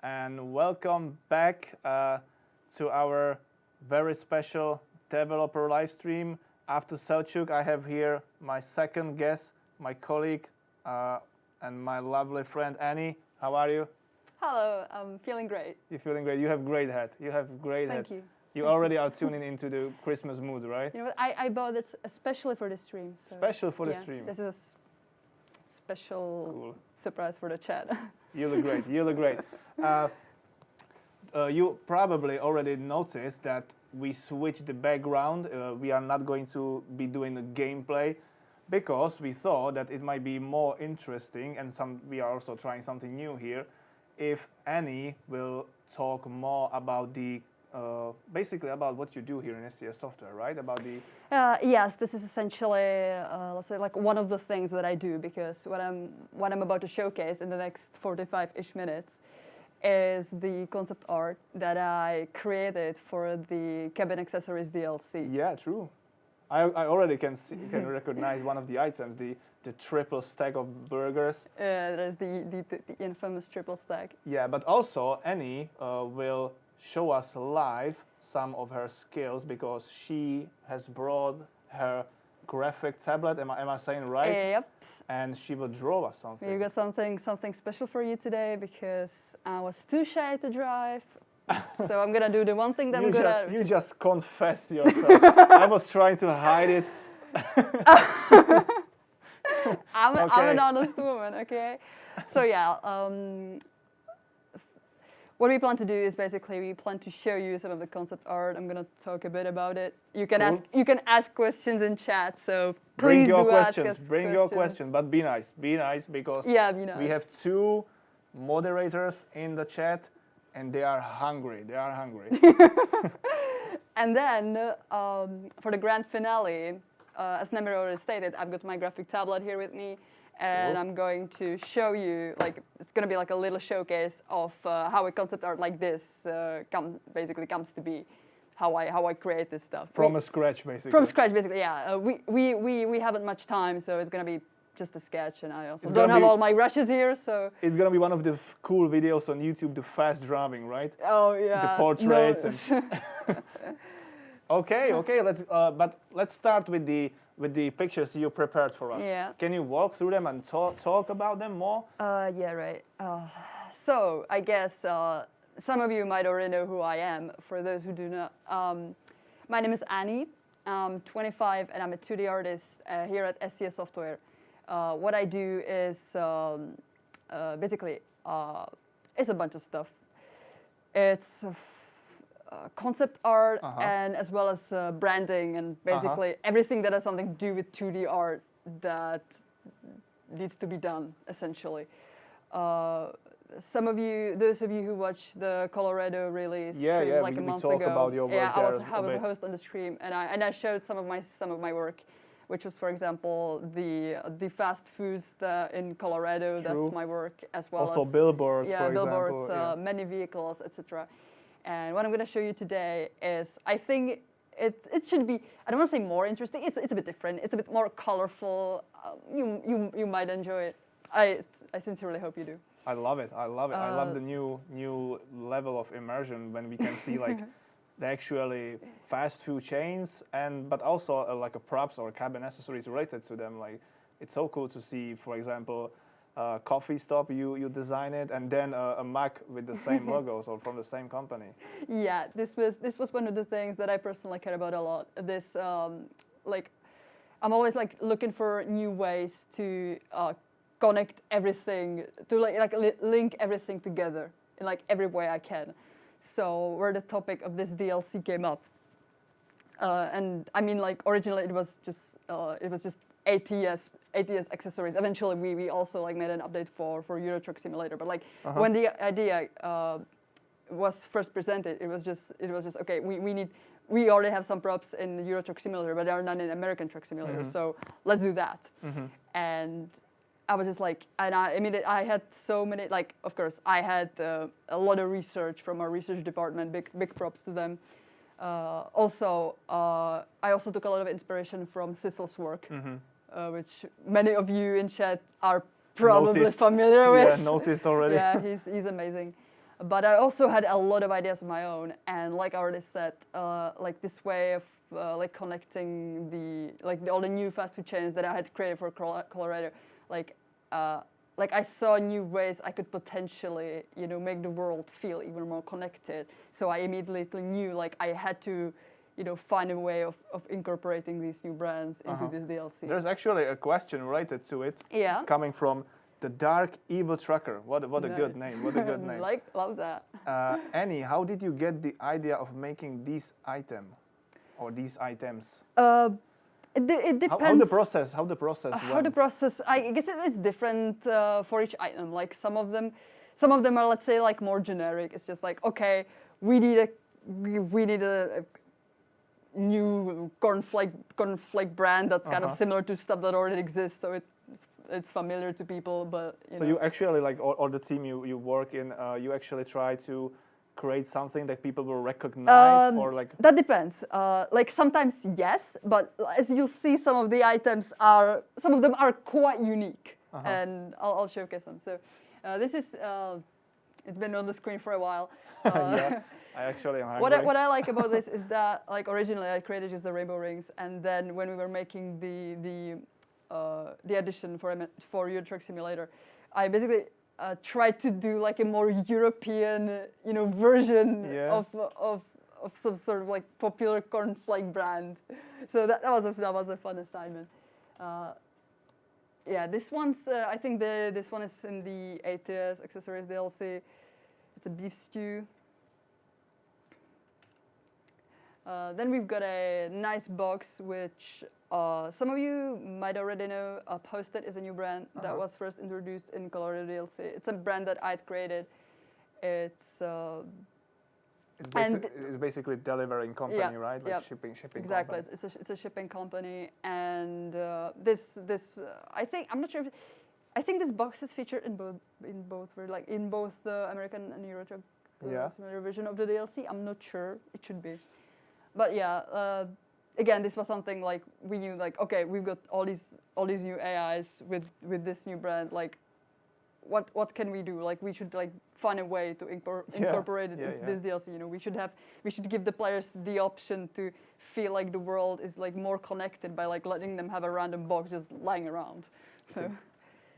and welcome back to our very special developer live stream. After Selçuk, I have here my second guest, my colleague, and my lovely friend Annie. How are you? Hello, I'm feeling great. You're feeling great. You have great head. You have great head. Thank you. You already are tuning into the Christmas mood, right? You know what? I bought this especially for the stream. So Special for the yeah, stream. This is a special Cool. surprise for the chat. You look great. You look great. You probably already noticed that we switched the background. We are not going to be doing a gameplay because we thought that it might be more interesting, and we are also trying something new here, if Annie will talk more about the basically about what you do here in STS Software, right? About the Yes, this is essentially, let's say, like one of the things that I do, because what I'm about to showcase in the next 45-ish minutes is the concept art that I created for the cabin accessories DLC. Yeah, true. I already can recognize one of the items, the triple stack of burgers. There's the infamous triple stack. Yeah, but also Annie will show us live some of her skills because she has brought her graphic tablet. Am I saying right? Yep. And she will draw us something. You got something special for you today, because I was too shy to drive. So I'm gonna do the one thing that I'm good at. You just confessed yourself. I was trying to hide it. I'm Okay. an honest woman, okay? So yeah, what we plan to do is basically we plan to show you some of the concept art. I'm gonna talk a bit about it. You can Cool. ask questions in chat. So Bring please your do questions. ask us Bring your questions, but be nice. Be nice because Yeah, be nice. we have two moderators in the chat, and they are hungry. They are hungry. And then for the grand finale, as Nemir already stated, I've got my graphic tablet here with me, and Cool. I'm going to show you, like, it's going to be like a little showcase of how a concept art like this basically comes to be, how I create this stuff. From scratch, basically. From scratch, basically, yeah. We haven't much time, so it's going to be just a sketch, and I also It's don't gonna have be- all my rushes here, so... It's gonna be one of the cool videos on YouTube, the fast driving, right? Oh, yeah. The portraits No. Okay. Let's start with the pictures you prepared for us. Yeah. Can you walk through them and talk about them more? Yeah, right. So I guess some of you might already know who I am. For those who do not, my name is Annie. I'm 25 and I'm a 2D artist here at STS Software. What I do is basically it's a bunch of stuff. It's concept art and as well as branding and basically everything that has something to do with 2D art that needs to be done, essentially. Those of you who watched the Colorado release stream like a month talk ago, about your work I was a host on the stream, and I showed some of my work, which was, for example, the fast foods in Colorado. True. That's my work, as well Also as billboards, yeah, for billboards, example. many vehicles, etc. And what I'm going to show you today is, I think it should be, I don't want to say more interesting. It's a bit different. It's a bit more colorful. You might enjoy it. I sincerely hope you do. I love it. I love the new level of immersion when we can see like the actually fast food chains, but also like a props or cabin accessories related to them. Like, it's so cool to see, for example, coffee stop you design it, and then a mug with the same logos or from the same company. Yeah, this was one of the things that I personally care about a lot. This like, I'm always like looking for new ways to connect everything, to link everything together in like every way I can. So where the topic of this DLC came up, and I mean, like, originally it was just ATS accessories. Eventually we also like made an update for Euro Truck Simulator. But like when the idea was first presented, it was just okay. We already have some props in Euro Truck Simulator, but they are none in American Truck Simulator. So let's do that. And I was just like, and I had so many, like, of course, I had a lot of research from our research department, big props to them. I also took a lot of inspiration from SiSL's work, which many of you in chat are probably familiar with. Yeah, noticed already. Yeah, he's amazing. But I also had a lot of ideas of my own, and like I already said, like this way of like connecting all the new fast food chains that I had created for Colorado, like I saw new ways I could potentially, make the world feel even more connected. So I immediately knew like I had to, find a way of incorporating these new brands into this DLC. There's actually a question related to it. Yeah. Coming from the Dark Evil Trucker. What a good name. What a good name. Love that. Annie, how did you get the idea of making these item or these items? It depends. How the process went? How the process? I guess it's different for each item. Like some of them are, let's say, like more generic. It's just like, okay, we need a new cornflake brand that's kind of similar to stuff that already exists, so it's familiar to people. But you actually like, or the team you work in, you actually try to create something that people will recognize, or like that depends. Like sometimes yes, but as you'll see, some of them are quite unique, and I'll showcase them. So this is it's been on the screen for a while. Yeah, I actually am hungry. What I like about this is that like originally I created just the rainbow rings, and then when we were making the addition for Euro Truck Simulator, I basically tried to do like a more European, version of some sort of like popular cornflake brand. So that was a fun assignment. Yeah, this one's I think this one is in the ATS accessories DLC. It's a beef stew. Then we've got a nice box, which some of you might already know. Posted is a new brand that was first introduced in Colorado DLC. It's a brand that I'd created. It's basically delivering company, right? Like shipping exactly. company. It's a shipping company, and this I think, I'm not sure. I think this box is featured in both the American and Euro Truck Simulator version of the DLC. I'm not sure. It should be. But yeah, again, this was something like we knew, like, okay, we've got all these new AIs with this new brand. Like, what can we do? Like, we should like find a way to incorporate it into this DLC. We should give the players the option to feel like the world is like more connected by like letting them have a random box just lying around. So.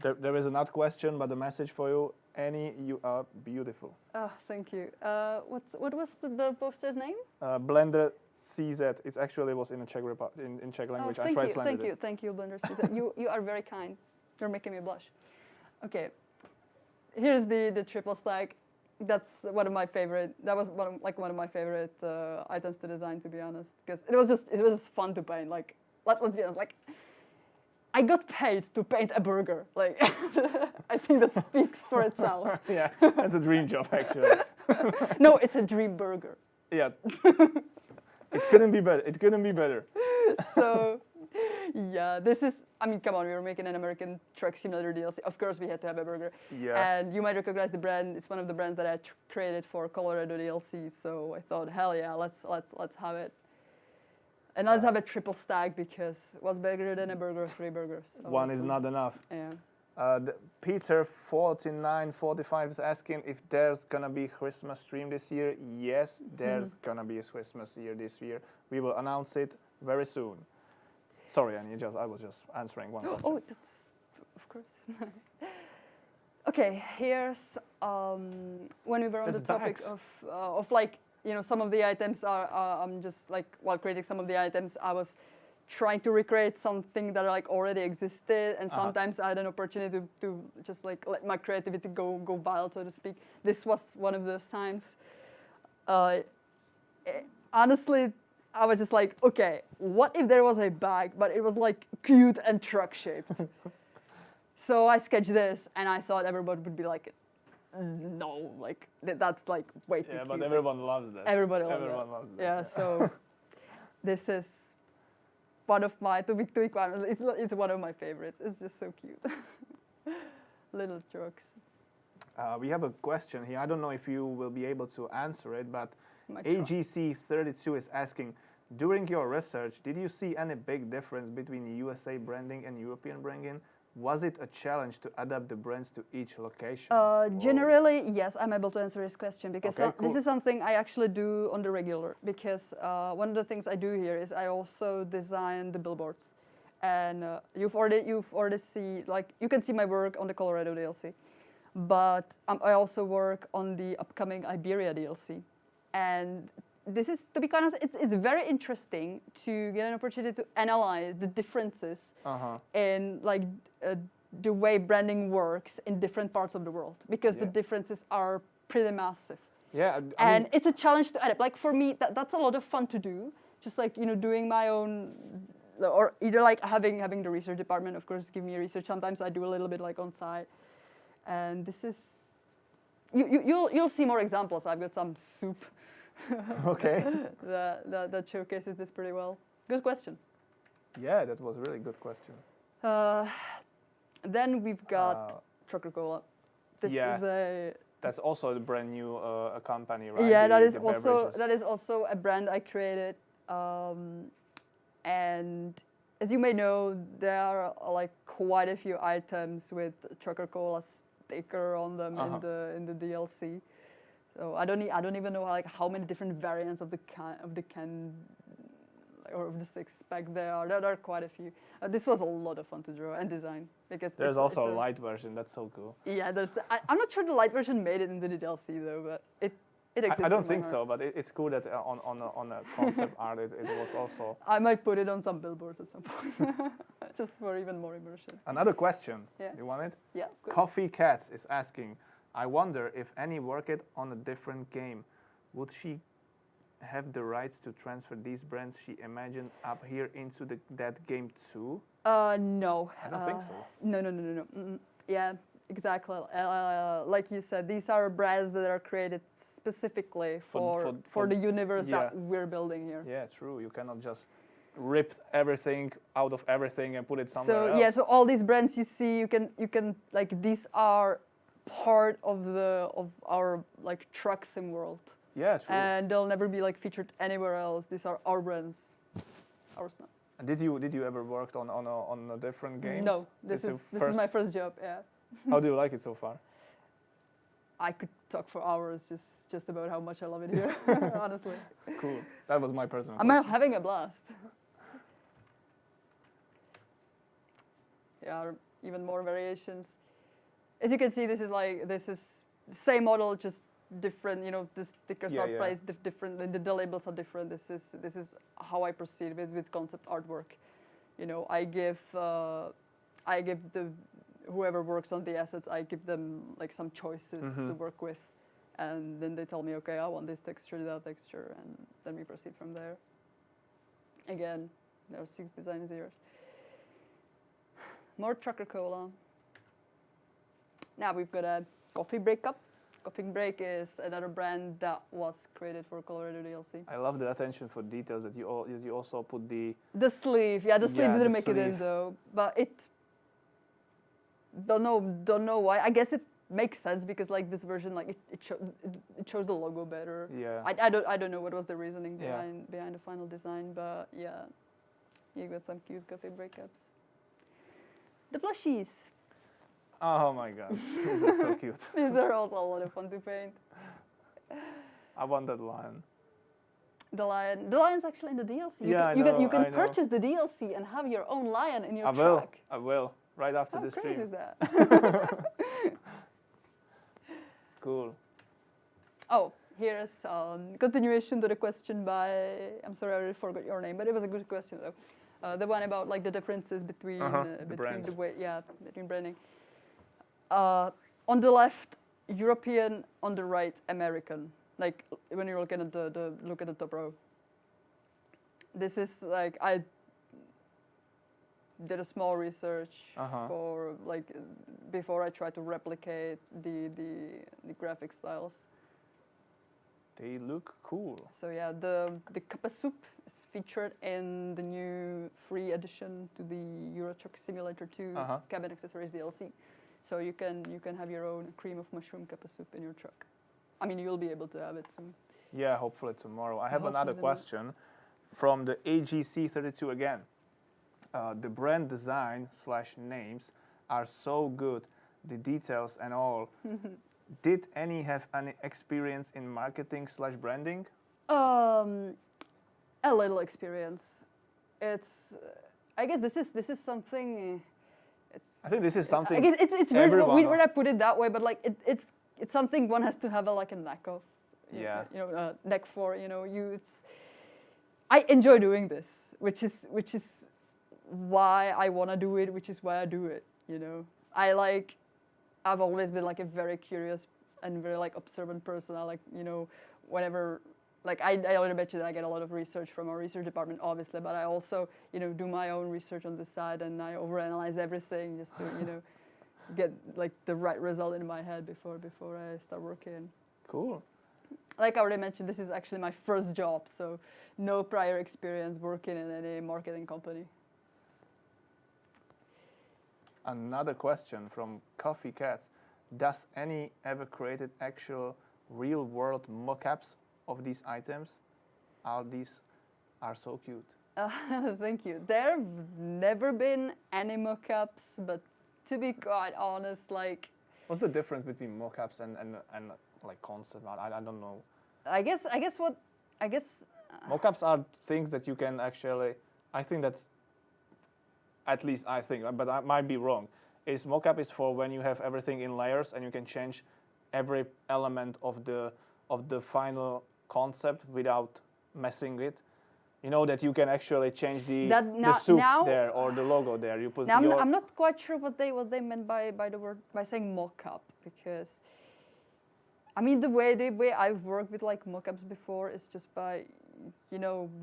There is another question, but the message for you, Annie, you are beautiful. Oh, thank you. What was the poster's name? Blender CZ. It actually was in the Czech in Czech language. I translated it. Thank you, Blender CZ. You are very kind. You're making me blush. Okay, here's the triple stack. That's one of my favorite. That was one of my favorite items to design, to be honest, because it was just fun to paint. Like, let's be honest, like. I got paid to paint a burger. Like, I think that speaks for itself. Yeah, that's a dream job, actually. No, it's a dream burger. Yeah. It couldn't be better. It couldn't be better. So, yeah, this is, I mean, come on, we were making an American Truck Simulator DLC. Of course, we had to have a burger. Yeah. And you might recognize the brand. It's one of the brands that I created for Colorado DLC. So I thought, hell yeah, let's have it. And let's have a triple stack, because what's bigger than a burger? 3 burgers. Obviously. One is not enough. Yeah. Peter4945 is asking if there's gonna be Christmas stream this year. Yes, there's gonna be a Christmas year this year. We will announce it very soon. Sorry, Annie, I was just answering one question. Oh, that's, of course. Okay, here's when we were on the topic of like, some of the items are, I'm just like, while creating some of the items, I was trying to recreate something that like already existed, and sometimes I had an opportunity to just like let my creativity go wild, so to speak. This was one of those times. Honestly, I was just like, okay, what if there was a bag, but it was like cute and truck shaped? So I sketched this, and I thought everybody would be like, no, like that's like way too cute. Yeah, but everyone loves that. Everybody loves that. Yeah, so this is one of my, to be quite honest, it's one of my favorites. It's just so cute. Little trucks. We have a question here. I don't know if you will be able to answer it, but Might try. AGC32 is asking, during your research, did you see any big difference between USA branding and European branding? Was it a challenge to adapt the brands to each location? Generally, yes, I'm able to answer this question because Okay, this cool. is something I actually do on the regular. Because one of the things I do here is I also design the billboards, and you've already see, like, you can see my work on the Colorado DLC, but I also work on the upcoming Iberia DLC, and this is, to be honest, it's very interesting to get an opportunity to analyze the differences in like the way branding works in different parts of the world, because the differences are pretty massive. Yeah, And mean, it's a challenge to adapt. Like for me, that's a lot of fun to do. Just like, you know, doing my own, or either like having the research department, of course, give me research. Sometimes I do a little bit like on site, and this is, you'll see more examples. I've got some soup. okay. that showcases this pretty well. Good question. Yeah, that was a really good question. Then we've got Trucker Cola. This is a. That's also a brand new company, right? Yeah, the that beverages. is also a brand I created, and as you may know, there are like quite a few items with Trucker Cola sticker on them in the DLC. So I don't even know how many different variants of the can or of the six-pack there are. There are quite a few. This was a lot of fun to draw and design because There's also a light version. That's so cool. Yeah, I'm not sure the light version made it into the DLC though, but it exists. I don't think so, but it's cool that on a concept art it was also. I might put it on some billboards at some point, just for even more immersion. Another question. Yeah. You want it? Yeah. Good. Coffee Cats is asking, I wonder if Annie worked on a different game, would she have the rights to transfer these brands she imagined up here into that game too? No. I don't think so. No. Yeah, exactly. Like you said, these are brands that are created specifically for the universe that we're building here. Yeah, true. You cannot just rip everything out of everything and put it somewhere else. Yeah, so all these brands you see, you can like, these are part of our like truck sim world. Yeah, true. And they'll never be like featured anywhere else. These are our brands, ours now. And did you ever worked on a different game? No, this is my first job. Yeah. How do you like it so far? I could talk for hours just about how much I love it here. Honestly. Cool. That was my personal. I'm question. having a blast. Yeah, even more variations. As you can see, this is the same model, just different. You know, the stickers are placed different, the labels are different. This is how I proceed with concept artwork. You know, I give the whoever works on the assets, I give them like some choices to work with, and then they tell me, okay, I want this texture, that texture, and then we proceed from there. Again, there are 6 designs here. More Trucker Cola. Now we've got a Coffee Break cup. Coffee Break is another brand that was created for Colorado DLC. I love the attention for details that you also put the sleeve. Yeah, the sleeve didn't make it in though, but it. Don't know why. I guess it makes sense because like this version, like it shows the logo better. Yeah. I don't know what was the reasoning behind the final design, but yeah, you got some cute Coffee Break cups. The plushies. Oh my god, these are so cute. These are also a lot of fun to paint. I want that lion. The lion's actually in the DLC. You can purchase the DLC and have your own lion in your truck. I will. Right after this stream. How crazy is that? Cool. Oh, here's continuation to the question by, I'm sorry, I already forgot your name, but it was a good question though. The one about like the differences between between branding. On the left, European. On the right, American. Like when you're looking at look at the top row. This is like I did a small research for like before I tried to replicate the graphic styles. They look cool. So yeah, the Kappa Soup is featured in the new free addition to the Euro Truck Simulator 2 Cabin Accessories DLC. So you can have your own cream of mushroom Kappa Soup in your truck. I mean, you'll be able to have it soon. Yeah, hopefully tomorrow. I have another question from the AGC32 again. The brand design / names are so good, the details and all. Did Annie have any experience in marketing/branding? A little experience. It's. I guess this is something. It's. I think this is something I guess it's weird everyone when I put it that way, but like it's something one has to have a knack of. Yeah. Knack for. It's. I enjoy doing this, which is why I want to do it, which is why I do it. I've always been like a very curious and very like observant person. I like whenever. Like I already mentioned that I get a lot of research from our research department, obviously, but I also, do my own research on the side, and I overanalyze everything just to, get like the right result in my head before I start working. Cool. Like I already mentioned, this is actually my first job, so no prior experience working in any marketing company. Another question from Coffee Cats. Does Annie ever created actual real-world mock-ups of these items? These are so cute. Thank you. There have never been any mock-ups, but to be quite honest, like... What's the difference between mock-ups and like concept art? I don't know. I guess. Mock-ups are things that you can actually... I think that's... At least I think, but I might be wrong. Mock-up is for when you have everything in layers and you can change every element of the final concept without messing it. You know that you can actually change the soup there or the logo there. You put. Now I'm not quite sure what they meant by the word by saying mock-up, because I mean the way I've worked with like mock-ups before is just by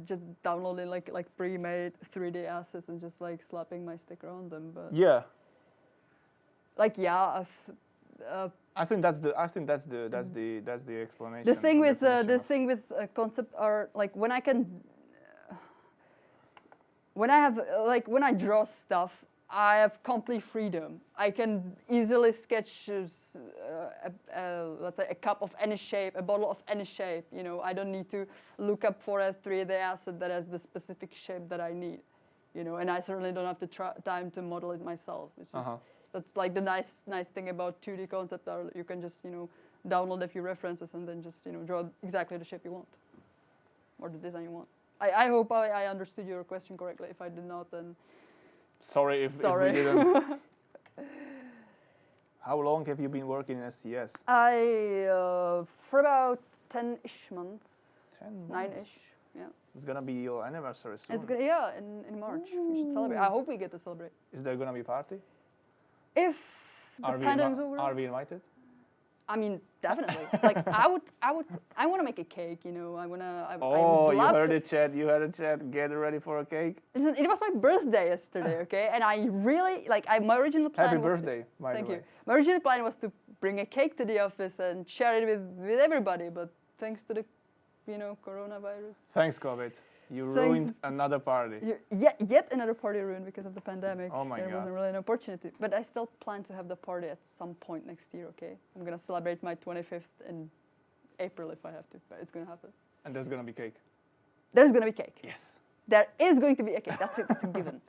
just downloading like pre-made 3D assets and just like slapping my sticker on them. But yeah. Like I've. I think that's the explanation. The thing with concept art, like when I draw stuff, I have complete freedom. I can easily sketch, let's say, a cup of any shape, a bottle of any shape. I don't need to look up for a 3D asset that has the specific shape that I need. And I certainly don't have the time to model it myself, which is. That's like the nice thing about 2D concept art. You can just, download a few references and then just, draw exactly the shape you want or the design you want. I hope I understood your question correctly. If I did not, then... Sorry if we didn't. How long have you been working in STS? For about 10-ish months. 10 months? 9-ish, yeah. It's going to be your anniversary soon. It's in March. We should celebrate. I hope we get to celebrate. Is there going to be a party? If the pandemic's over. Are we invited? I mean, definitely. Like I want to make a cake. I would you heard it, chat. You heard it, chat. Get ready for a cake. Listen, it was my birthday yesterday, okay? And I really my original plan. Happy birthday, by the way. Thank you. My original plan was to bring a cake to the office and share it with everybody, but thanks to the, coronavirus. Thanks, COVID. You ruined another party. Yet another party ruined because of the pandemic. Oh my God. There wasn't really an opportunity. But I still plan to have the party at some point next year, okay? I'm going to celebrate my 25th in April if I have to, but it's going to happen. And there's going to be cake? There's going to be cake. Yes. There is going to be a cake. That's it. That's a given.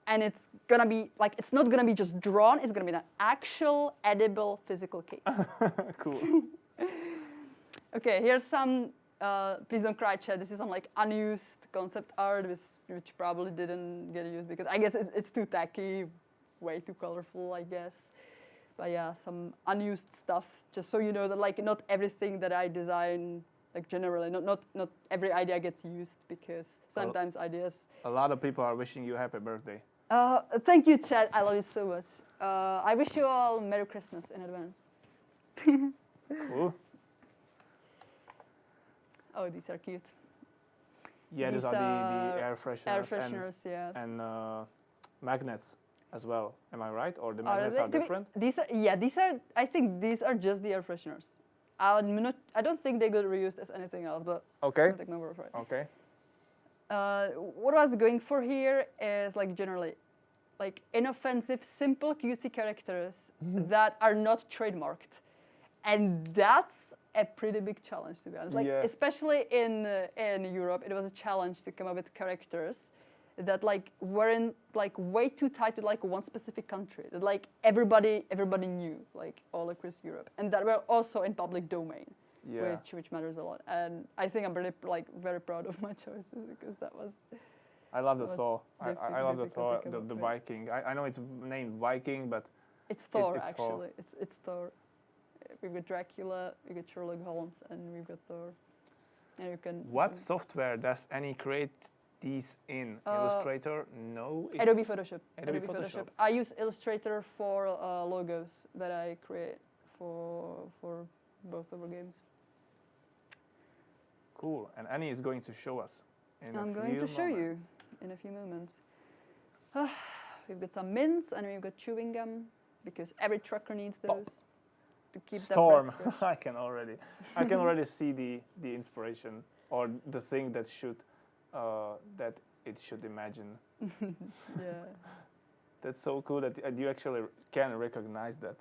And it's going to be, it's not going to be just drawn. It's going to be an actual, edible, physical cake. Cool. Okay, here's some... please don't cry, chat. This is some unused concept art, which probably didn't get used because I guess it's too tacky, way too colorful, I guess. But yeah, some unused stuff. Just so you know that not everything that I design, generally, not every idea gets used because sometimes ideas. A lot of people are wishing you happy birthday. Thank you, chat. I love you so much. I wish you all Merry Christmas in advance. Cool. Oh, these are cute. Yeah, these are the air fresheners. Air fresheners, and magnets as well. Am I right? Or the magnets are different? These are. I think these are just the air fresheners. I don't think they got reused as anything else, but okay. I'll take my word for it. Okay. What I was going for here is generally, inoffensive, simple, cutesy characters that are not trademarked, and that's a pretty big challenge, to be honest. Especially in Europe, it was a challenge to come up with characters that like weren't like way too tied to like one specific country. That like everybody knew like all across Europe, and that were also in public domain, Yeah. which matters a lot. And I think I'm really like very proud of my choices because that was. I love the was Thor. I love the difficult Thor, to come the up with. Viking. I know it's named Viking, but It's Thor it's Thor. actually. It's Thor. We've got Dracula, we've got Sherlock Holmes, and we've got Thor. And you can. what software does Annie create these in? Illustrator? No. It's Adobe Photoshop. Adobe Photoshop. I use Illustrator for logos that I create for both of our games. Cool. And Annie is going to show us in a I'm few going to show you moments. in a few moments. We've got some mints and we've got chewing gum because every trucker needs Pop. those to keep Storm. that breath fresh. I can already see the inspiration or the thing that it should imagine. Yeah. That's so cool that you actually can recognize that.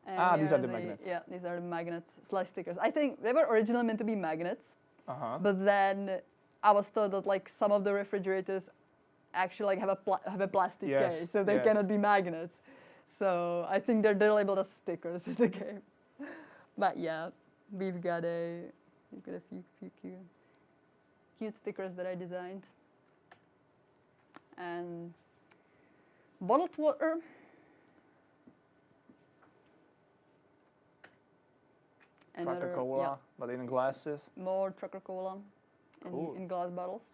And these here are the magnets. Yeah, these are the magnets / stickers. I think they were originally meant to be magnets, but then I was told that like some of the refrigerators actually like have a plastic Yes, case, so they yes. cannot be magnets. So I think they're labeled as stickers in the game. But yeah, we've got a few cute stickers that I designed. And bottled water. Trucker Cola, yeah, but in glasses. more Trucker Cola Cool. in glass bottles.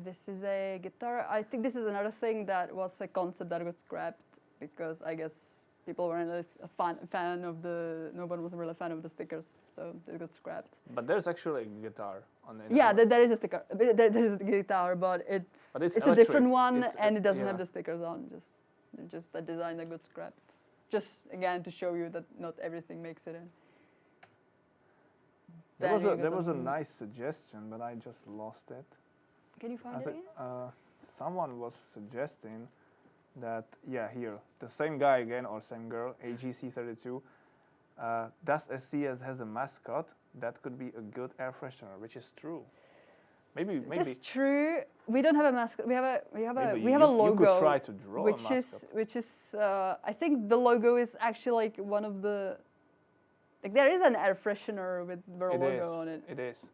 This is a guitar. I think this is another thing that was a concept that got scrapped because I guess people weren't really a fan of the. No one was really a fan of the stickers, so it got scrapped. But there's actually a guitar on the. Yeah, there is a sticker. There is a guitar, but it's But it's a different electric. one, It's and it doesn't yeah. have the stickers on. Just the design that got scrapped. Just again to show you that not everything makes it in. There Then you there got was a some- nice suggestion, but I just lost it. Can you find I it said, again? someone was suggesting that here the same guy again or same girl, AGC32, does SCS has a mascot that could be a good air freshener, which is true. Maybe Just true. We don't have a mascot. We have a maybe logo. You could try to draw which a mascot. which is I think the logo is actually like one of the like there is an air freshener with their It logo is. on it. It is.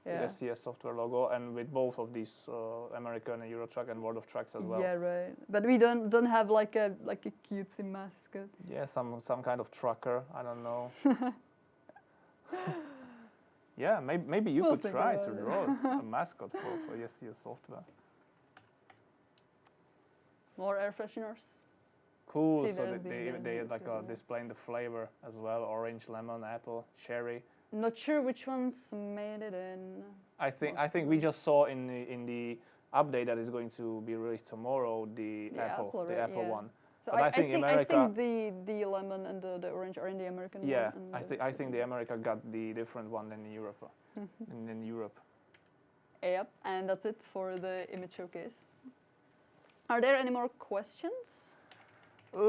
Yeah. The STS software logo, and with both of these American and Euro Truck and World of Trucks as well. Yeah, right. But we don't have like a cutesy mascot. Yeah, some kind of trucker. I don't know. Yeah, maybe you We'll could think try about to it. draw a mascot for STS software. More air fresheners. Cool. See, So there's they the like STS. displaying the flavor as well: orange, lemon, apple, cherry. Not sure which ones made it in. I think we just saw in the update that is going to be released tomorrow the apple right, yeah. one. So But I think America- the lemon and the orange are in the American Yeah, one. and I think the America got the different one than in Europe. in Europe. Yep, and that's it for the image showcase. Are there any more questions?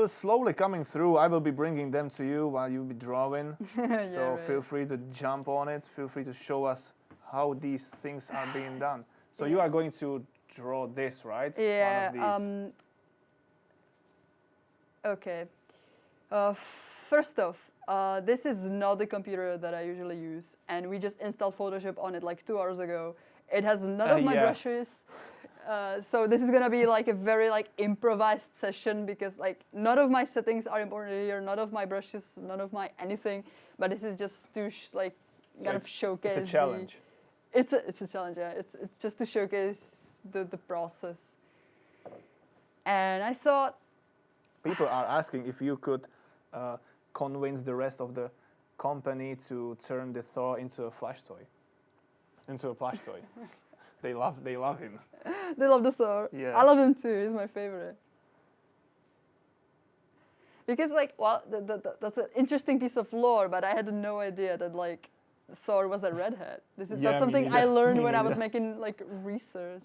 Slowly coming through. I will be bringing them to you while you'll be drawing. Yeah, So right. feel free to jump on it. Feel free to show us how these things are being done. So you Yeah. are going to draw this, right? Yeah. One of these. Okay. First off, this is not the computer that I usually use, and we just installed Photoshop on it like 2 hours ago. It has none of my Yeah. brushes. So this is gonna be like a very like improvised session because like none of my settings are important here, none of my brushes, none of my anything. But this is just to kind of showcase. It's a challenge. It's a challenge. Yeah, it's just to showcase the process. And I thought, People are asking if you could convince the rest of the company to turn the Thor into a flash toy, into a plush toy. They love him. they love the Thor. Yeah. I love him too. He's my favorite. Because like, well, that's an interesting piece of lore, but I had no idea that like Thor was a redhead. This is Yeah, not me something I neither. learned Me when I was neither. making like research.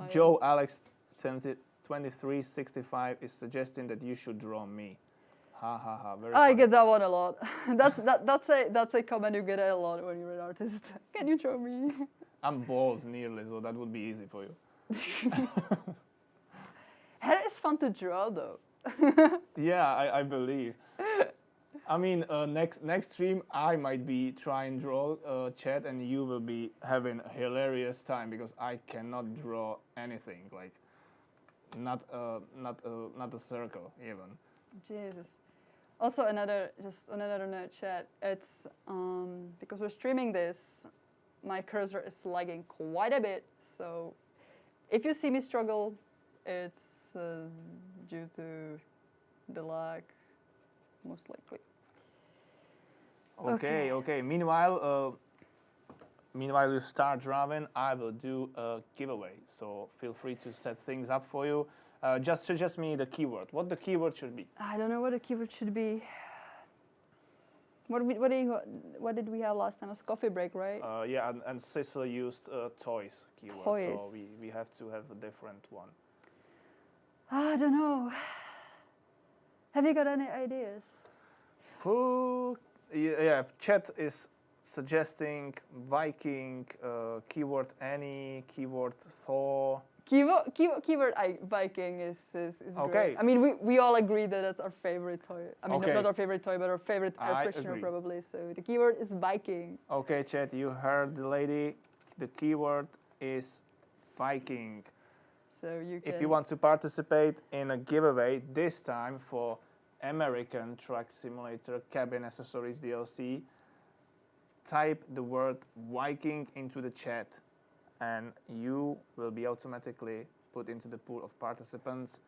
Joe Alex 2365 is suggesting that you should draw me. Ha ha ha. Very I funny. get that one a lot. That's a comment you get a lot when you're an artist. Can you draw me? I'm bald nearly, so that would be easy for you. Hair is fun to draw though. Yeah, I believe. I mean, next stream I might be trying draw chat, and you will be having a hilarious time because I cannot draw anything, like not a circle even. Jesus. Also another note, chat. It's because we're streaming this, my cursor is lagging quite a bit. So if you see me struggle, it's due to the lag, most likely. Okay. Meanwhile, you start drawing, I will do a giveaway. So feel free to set things up for you. Just suggest me the keyword. What the keyword should be? I don't know what the keyword should be. What did we have last time? It was coffee break, right? Yeah, and SiSL used toys keyword. Toys. So we have to have a different one. I don't know. Have you got any ideas? Yeah, chat is suggesting Viking, keyword Annie, keyword Thor. Keyword Viking is Okay. great. I mean, we all agree that that's our favorite toy. I mean, Okay. not our favorite toy, but our favorite air I freshener agree. probably. So the keyword is Viking. Okay, chat, you heard the lady. The keyword is Viking. So you can. If you want to participate in a giveaway, this time for American Truck Simulator Cabin Accessories DLC, type the word Viking into the chat and you will be automatically put into the pool of participants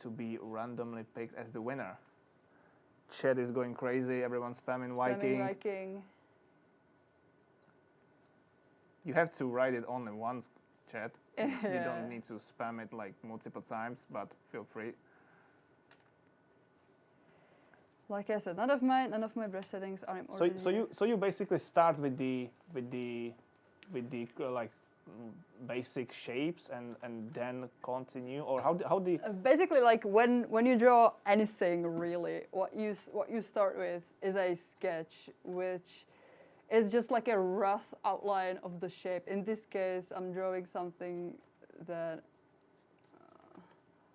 to be randomly picked as the winner. Chat is going crazy, everyone's spamming Viking. Viking. You have to write it only once, chat. You Yeah. don't need to spam it like multiple times, but feel free. Like I said, none of my brush settings are important. So you basically start with the like basic shapes and then continue, or how the Basically, like when you draw anything, really, what you start with is a sketch, which is just like a rough outline of the shape. In this case, I'm drawing something that,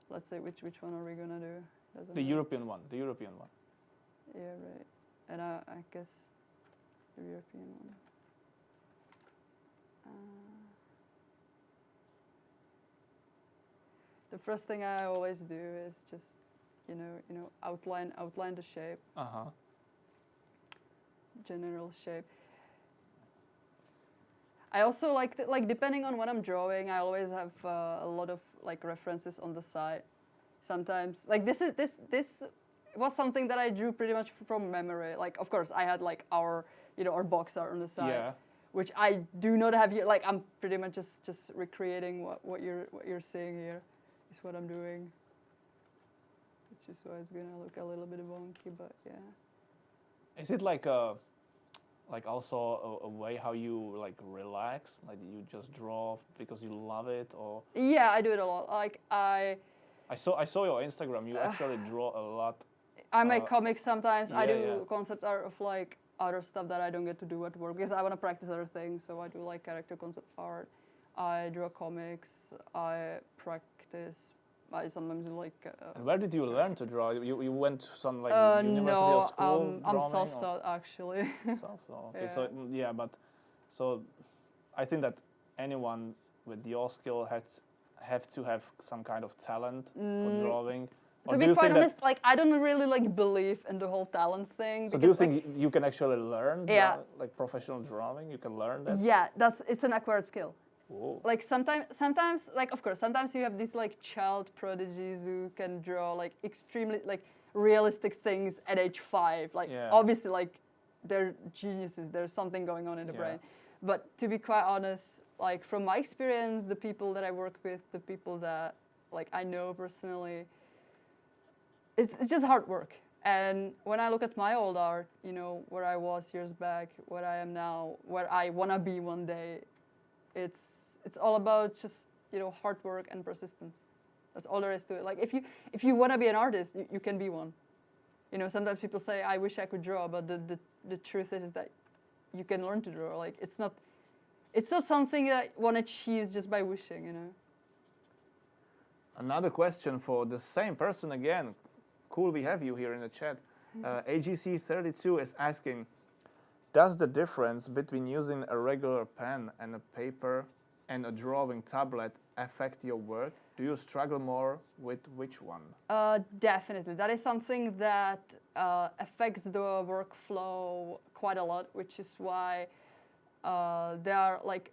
let's say, which one are we gonna do? Doesn't the matter. European one, the European one. Yeah, right. And I guess the European one. The first thing I always do is just, you know, outline the shape, general shape. I also like depending on what I'm drawing, I always have a lot of like references on the side. Sometimes like this was something that I drew pretty much from memory. Like of course I had like our box art on the side. Yeah. Which I do not have here. Like I'm pretty much just recreating what you're seeing here, is what I'm doing. Which is why it's gonna look a little bit wonky, but yeah. Is it like also a way how you like relax, like you just draw because you love it, or? Yeah, I do it a lot. Like I saw your Instagram. You actually draw a lot. I make comics sometimes. I do yeah. concept art of like other stuff that I don't get to do at work because I want to practice other things. So I do like character concept art. I draw comics. I practice. I sometimes do like. And where did you learn to draw? You went to some like university no, or school? I'm drawing, self-taught actually. Self-taught. Okay, Yeah. So I think that anyone with your skill have to have some kind of talent for drawing. To be quite honest, like I don't really like believe in the whole talent thing. So do you think you can actually learn, Yeah. like professional drawing? You can learn that. Yeah, it's an acquired skill. Whoa. Like sometimes, like of course, sometimes you have these like child prodigies who can draw like extremely like realistic things at age 5. Like Yeah. obviously, like they're geniuses. There's something going on in the brain. But to be quite honest, like from my experience, the people that I work with, the people that like I know personally, it's just hard work. And when I look at my old art, where I was years back, where I am now, where I wanna be one day, it's all about just hard work and persistence. That's all there is to it. Like if you wanna be an artist, you can be one. You know, sometimes people say, I wish I could draw, but the truth is that you can learn to draw. Like, it's not something that one achieves just by wishing, you know. Another question for the same person again. Cool, we have you here in the chat. AGC32 is asking, does the difference between using a regular pen and a paper and a drawing tablet affect your work? Do you struggle more with which one? Definitely. That is something that affects the workflow quite a lot, which is why there are like,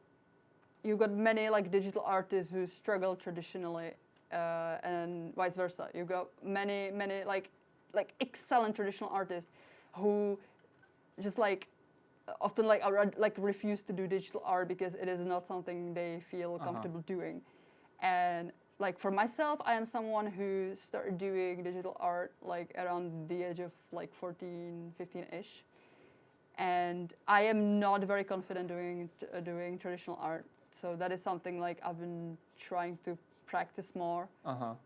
you got many like digital artists who struggle traditionally, and vice versa. You got many like excellent traditional artists who just like often like refuse to do digital art because it is not something they feel comfortable doing. And like for myself, I am someone who started doing digital art like around the age of like 14, 15-ish. And I am not very confident doing traditional art. So that is something like I've been trying to practice more,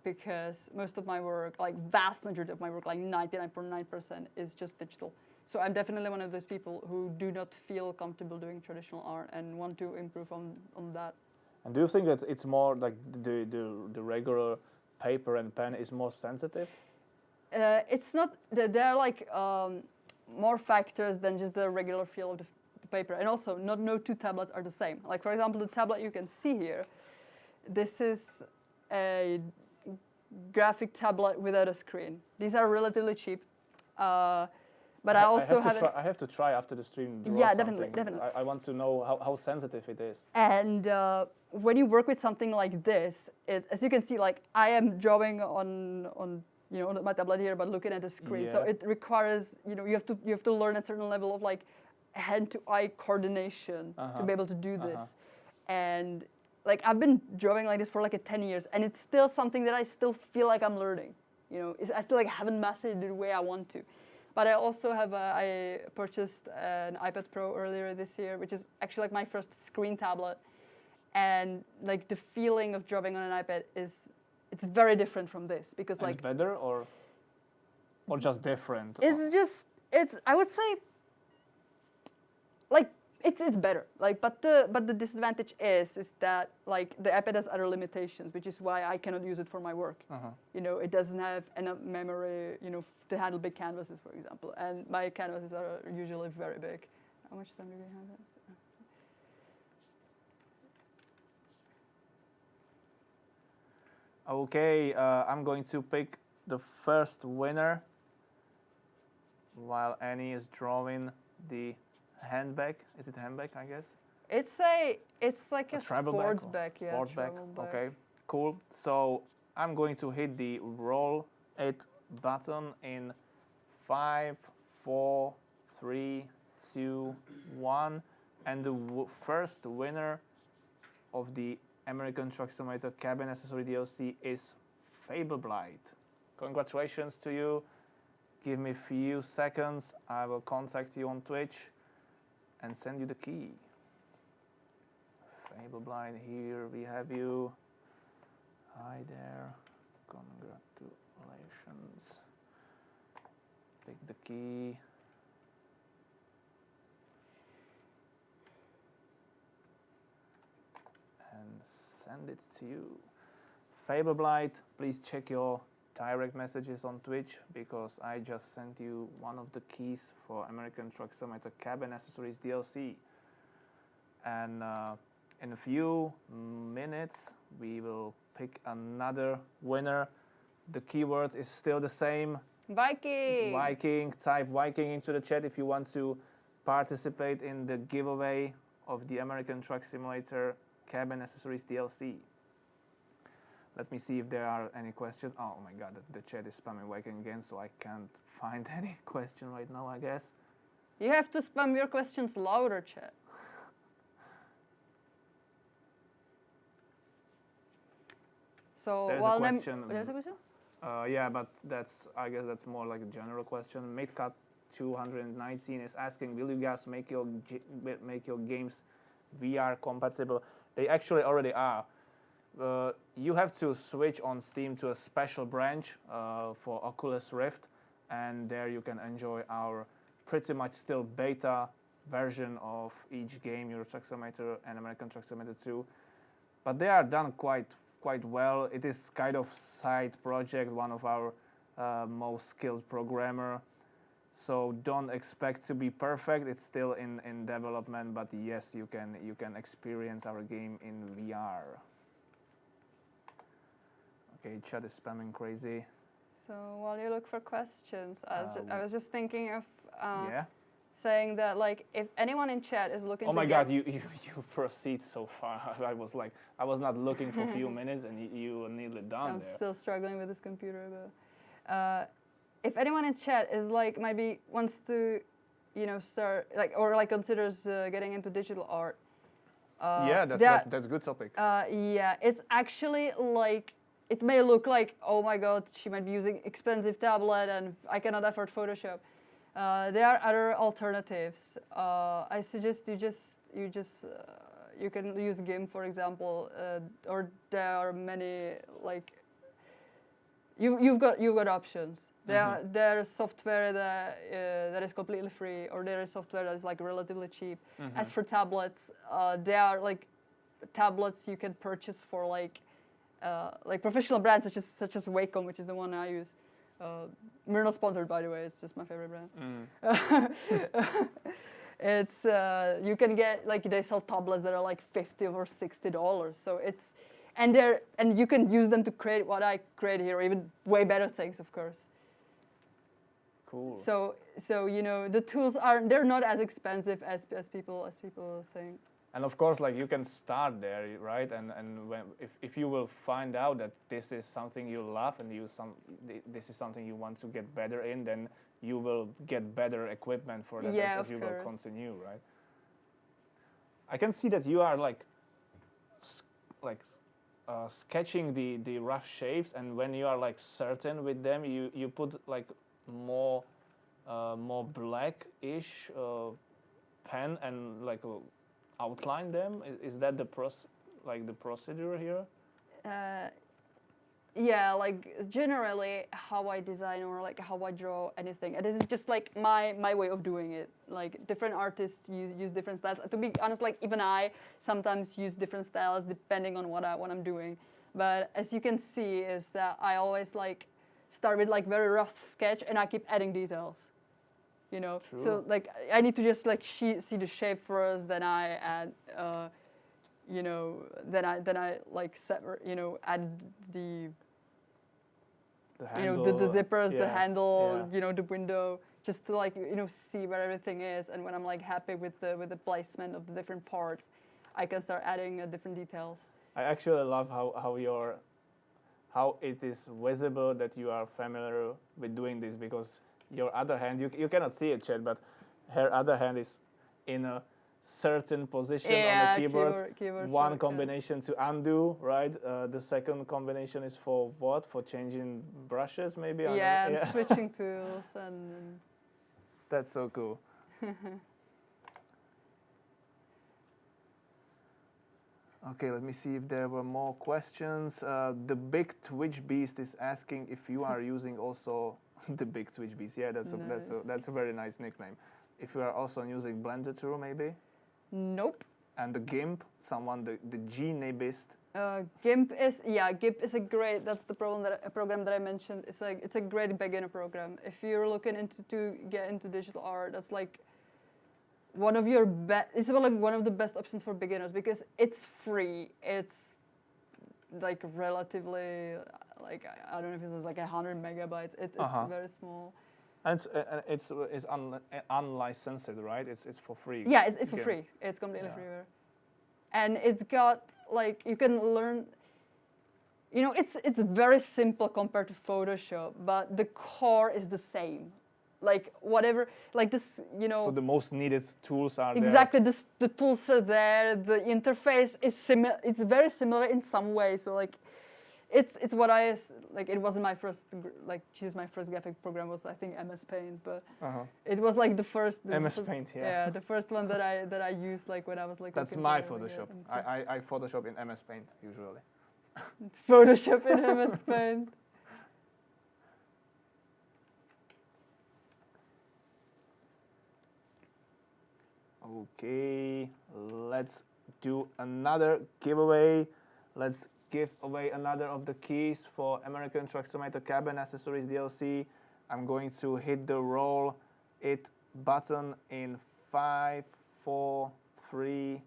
because most of my work, like vast majority of my work, like 99.9% is just digital. So I'm definitely one of those people who do not feel comfortable doing traditional art and want to improve on that. And do you think that it's more like the regular paper and pen is more sensitive? It's not. There are like more factors than just the regular feel of the paper, and also no two tablets are the same. Like for example, the tablet you can see here, this is a graphic tablet without a screen. These are relatively cheap. But I also I have to try after the stream. Yeah, definitely. I want to know how sensitive it is. And when you work with something like this, as you can see, like I am drawing on my tablet here, but looking at the screen. So it requires you have to learn a certain level of like hand-to-eye coordination to be able to do this. And like I've been drawing like this for like 10 years, and it's still something that I still feel like I'm learning. I still like haven't mastered it the way I want to. But I also I purchased an iPad Pro earlier this year, which is actually like my first screen tablet. And like the feeling of drawing on an iPad it's very different from this, because like... It's better or just different? I would say, like, it's better. Like, but the disadvantage is that like the iPad has other limitations, which is why I cannot use it for my work. It doesn't have enough memory, to handle big canvases, for example. And my canvases are usually very big. How much time do we have? Okay, I'm going to pick the first winner while Annie is drawing the handbag. Is it handbag, I guess? It's like a sports bag, yeah. Sports bag. Okay, cool. So I'm going to hit the roll it button in 5, 4, 3, 2, 1, and the first winner of the American Truck Simulator Cabin Accessory DLC is Fable Blight. Congratulations to you. Give me a few seconds. I will contact you on Twitch and send you the key. Fable Blight, here we have you. Hi there. Congratulations. Pick the key. And send it to you. Fable Blight, please check your direct messages on Twitch, because I just sent you one of the keys for American Truck Simulator Cabin Accessories DLC. And in a few minutes we will pick another winner. The keyword is still the same. Viking! Viking. Type Viking into the chat if you want to participate in the giveaway of the American Truck Simulator Cabin Accessories DLC. Let me see if there are any questions. Oh my god, the chat is spamming Viking again, so I can't find any question right now, I guess. You have to spam your questions louder, chat. So There's a question. There's a question? Yeah, but I guess that's more like a general question. Midcut219 is asking, will you guys make your games VR compatible? They actually already are. You have to switch on Steam to a special branch for Oculus Rift, and there you can enjoy our pretty much still beta version of each game, Euro Truck Simulator and American Truck Simulator 2. But they are done quite well. It is kind of side project, one of our most skilled programmer. So don't expect to be perfect. It's still in development, but yes, you can experience our game in VR. Okay, chat is spamming crazy. So while you look for questions, I was just thinking of Yeah. saying that like if anyone in chat is looking Oh to my get God, you proceed so far. I was not looking for a few minutes, and you were nearly done I'm there. still struggling with this computer, but if anyone in chat is like maybe wants to, start like or like considers getting into digital art. Yeah, that's a good topic. Yeah, it's actually like it may look like, oh my God, she might be using expensive tablet and I cannot afford Photoshop. There are other alternatives. I suggest you can use GIMP, for example, or there are many like you've got options. There is software that is completely free, or there is software that is like relatively cheap. As for tablets, there are like tablets you can purchase for like professional brands such as Wacom, which is the one I use. We're not sponsored, by the way. It's just my favorite brand. It's you can get like they sell tablets that are like $50 or $60. So it's and you can use them to create what I create here, or even way better things, of course. Cool. So the tools they're not as expensive as people think. And of course, like you can start there, right? And if you will find out that this is something you love and this is something you want to get better in, then you will get better equipment for that as you will continue, right? I can see that you are sketching the rough shapes, and when you are like certain with them, you put like more blackish pen and like outline them. Is that the procedure here? Yeah, like generally how I design or like how I draw anything. And this is just like my way of doing it. Like different artists use different styles. To be honest, like even I sometimes use different styles depending on what I'm doing. But as you can see, is that I always like start with like very rough sketch and I keep adding details. True. So like I need to just like see the shape first, then I add, then I like add the handle, the zippers, the handle, yeah. The window, just to like see where everything is, and when I'm like happy with the placement of the different parts, I can start adding different details. I actually love how it is visible that you are familiar with doing this, because your other hand, you cannot see it, Chad, but her other hand is in a certain position on the keyboard. One combination to undo, right? The second combination is for what? For changing brushes, maybe? And switching tools. And that's so cool. Okay, let me see if there were more questions. The Big Twitch Beast is asking if you are using also the Big Twitch Beast. Yeah, that's a very nice nickname. If you are also using Blender Tool, maybe? Nope. And the GIMP, the G-Nabist. GIMP is a great. That's the program that I mentioned. It's a great beginner program. If you're looking to get into digital art, that's like one of your it's like one of the best options for beginners, because it's free. It's like relatively like I don't know if it was like 100 megabytes. It's very small. And it's unlicensed, right? It's for free. Yeah, it's for free. It's completely free. And it's got like you can learn. It's very simple compared to Photoshop, but the core is the same. Like whatever, like this, So the most needed tools are exactly there. The tools are there. The interface is similar. It's very similar in some way. So like, it's what I like. It wasn't my first my first graphic program was I think MS Paint, but it was like the first. MS Paint, yeah. Yeah, the first one that I used like when I was like. That's my Photoshop. I Photoshop in MS Paint usually. Photoshop in MS Paint. Okay, let's do another giveaway. Let's give away another of the keys for American Truck Simulator Cabin Accessories DLC. I'm going to hit the roll it button in 5, 4, 3,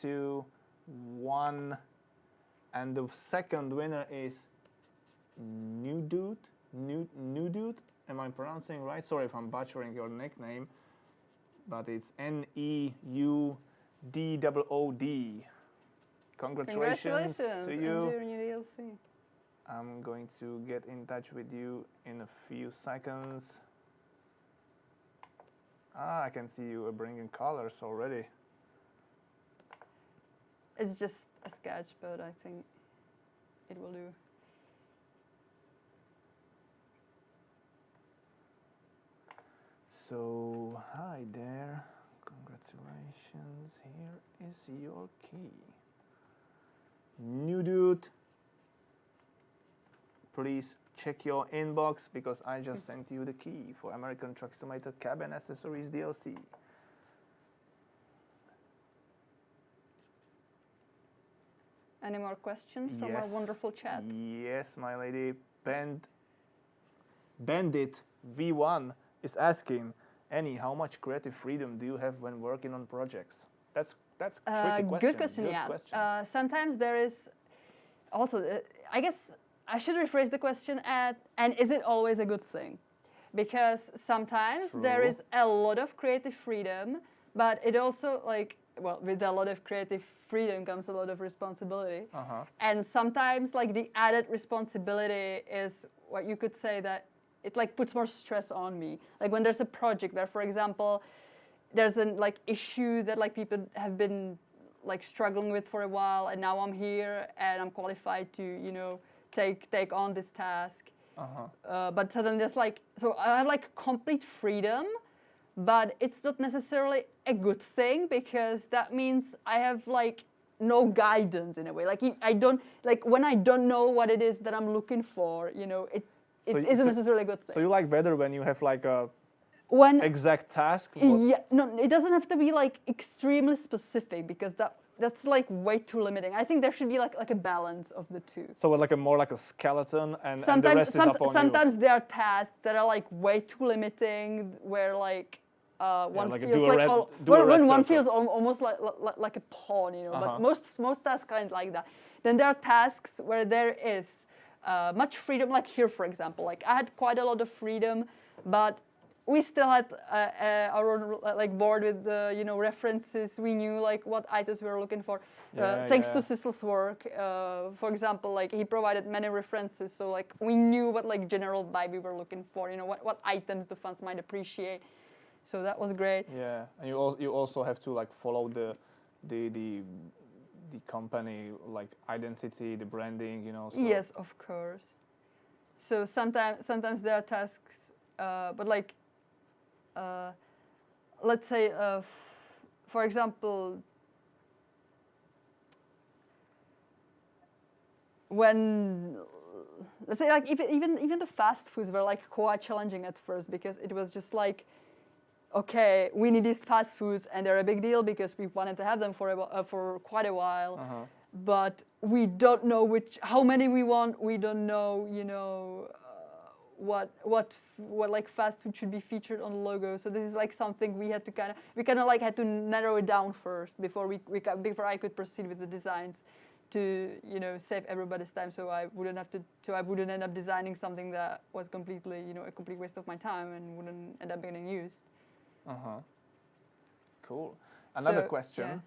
2, 1. And the second winner is New Dude. New Dude. Am I pronouncing right? Sorry if I'm butchering your nickname, but it's NEUDOOD. Congratulations to and you. your new DLC. I'm going to get in touch with you in a few seconds. Ah, I can see you are bringing colors already. It's just a sketch, but I think it will do. So, hi there. Congratulations. Here is your key. New Dude. Please check your inbox because I just sent you the key for American Truck Simulator Cabin Accessories DLC. Any more questions from our wonderful chat? Yes, my lady. Bandit V1 is asking, Annie, how much creative freedom do you have when working on projects? That's a tricky question. Good question, yeah. Sometimes there is also, I guess I should rephrase the question and is it always a good thing? Because sometimes there is a lot of creative freedom, but it also with a lot of creative freedom comes a lot of responsibility. And sometimes the added responsibility is what you could say that it puts more stress on me. Like when there's a project where, for example, there's an issue that people have been struggling with for a while, and now I'm here and I'm qualified to take on this task. But suddenly there's so I have complete freedom, but it's not necessarily a good thing because that means I have no guidance in a way. I don't when I don't know what it is that I'm looking for, it isn't necessarily a good thing. So you like better when you have when exact task? Yeah, no, it doesn't have to be extremely specific because that's way too limiting. I think there should be a balance of the two. So more like a skeleton and the rest is up on sometimes there are tasks that are way too limiting where one feels when one feels almost like a pawn, But most tasks aren't like that. Then there are tasks where there is much freedom, like here, for example. I had quite a lot of freedom, but we still had our own board with references. We knew what items we were looking for. Thanks to SiSL's work, for example, he provided many references, so we knew what general vibe we were looking for. What items the fans might appreciate. So that was great. Yeah, and you also have to follow the company identity, the branding, So. Yes, of course. So sometimes there are tasks, but let's say, for example, when let's say even the fast foods were quite challenging at first because it was just okay, we need these fast foods and they're a big deal because we wanted to have them for quite a while, but we don't know how many we want. We don't know, what fast food should be featured on the logo. So this is something we had to had to narrow it down first before before I could proceed with the designs to save everybody's time. So I wouldn't end up designing something that was completely a complete waste of my time and wouldn't end up getting used. Cool. Another question.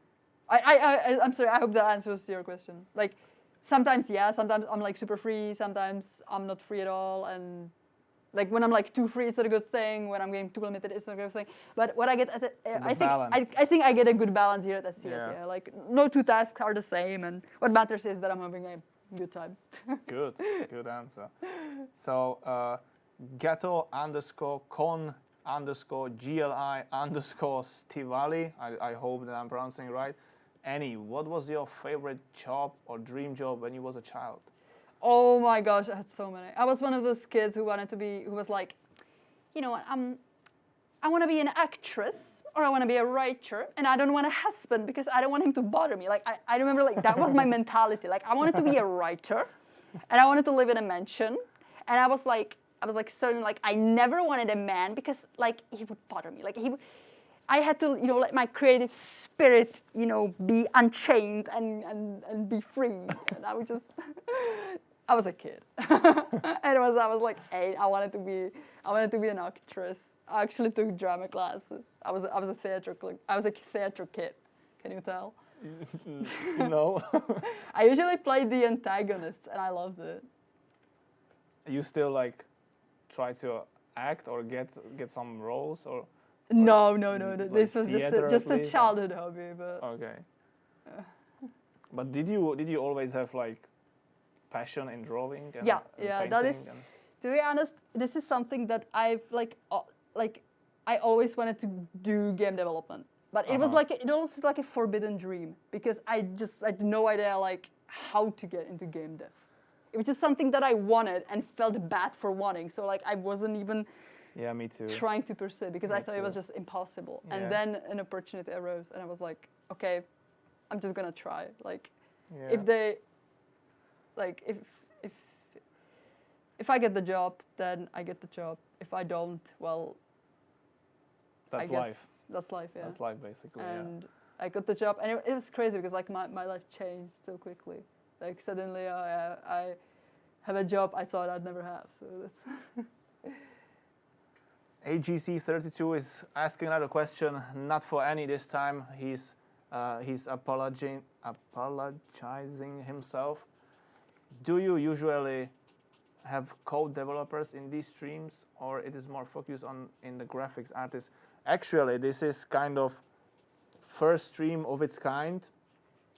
Yeah. I'm sorry. I hope that answers your question. Sometimes sometimes I'm super free. Sometimes I'm not free at all. And when I'm too free, it's not a good thing. When I'm getting too limited, it's not a good thing. But what I get at I think I get a good balance here at SCS. Yeah. No two tasks are the same, and what matters is that I'm having a good time. Good answer. So Gato_con_GLI_Stivali. I hope that I'm pronouncing right. Annie, what was your favorite job or dream job when you was a child? Oh my gosh, I had so many. I was one of those kids who was I want to be an actress, or I want to be a writer, and I don't want a husband because I don't want him to bother me. Like I remember, like that was my mentality. Like I wanted to be a writer, and I wanted to live in a mansion, and I was like certain, like I never wanted a man because like he would bother me. Like I had to, let my creative spirit, be unchained and be free. And I I was a kid, and I was like 8. I wanted to be an actress. I actually took drama classes. I was a theater kid. Can you tell? No. I usually played the antagonists, and I loved it. You still like try to act or get some roles or? No. This was theater just at a least? childhood hobby, but. Okay. But did you always have like passion in drawing and Yeah. painting? That is. To be honest, this is something that I've I always wanted to do game development, but it was like a forbidden dream because I had no idea like how to get into game dev. It was just something that I wanted and felt bad for wanting. So like I wasn't even me too. trying to pursue it because I thought it was just impossible. Yeah. And then an opportunity arose, and I was like, okay, I'm just gonna try. Like, Yeah. if they, like, if I get the job, then I get the job. If I don't, well, That's I guess life. that's life. Yeah. That's life basically. And I got the job, and it was crazy because like my life changed so quickly. Like suddenly I have a job I thought I'd never have. So that's. AGC32 is asking another question, not for Annie this time. He's apologizing himself. Do you usually have code developers in these streams, or it is more focused on in the graphics artists? Actually, this is kind of first stream of its kind,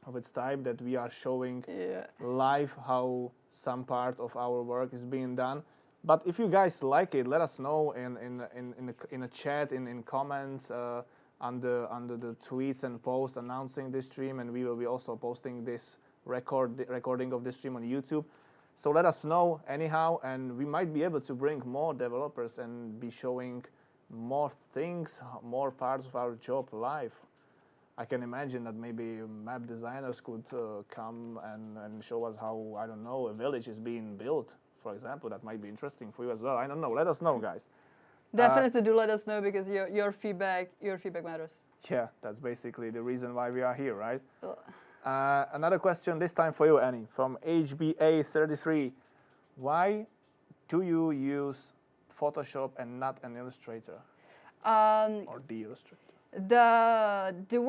of its type, that we are showing live how some part of our work is being done. But if you guys like it, let us know in a chat, in comments, under the tweets and posts announcing this stream, and we will be also posting this recording of this stream on YouTube. So let us know anyhow, and we might be able to bring more developers and be showing more things, more parts of our job live. I can imagine that maybe map designers could come and show us how, I don't know, a village is being built, for example. That might be interesting for you as well. I don't know. Let us know, guys. Definitely do let us know because your feedback matters. Yeah, that's basically the reason why we are here, right? Another question, this time for you, Annie, from HBA33. Why do you use Photoshop and not an Illustrator? Or the Illustrator? The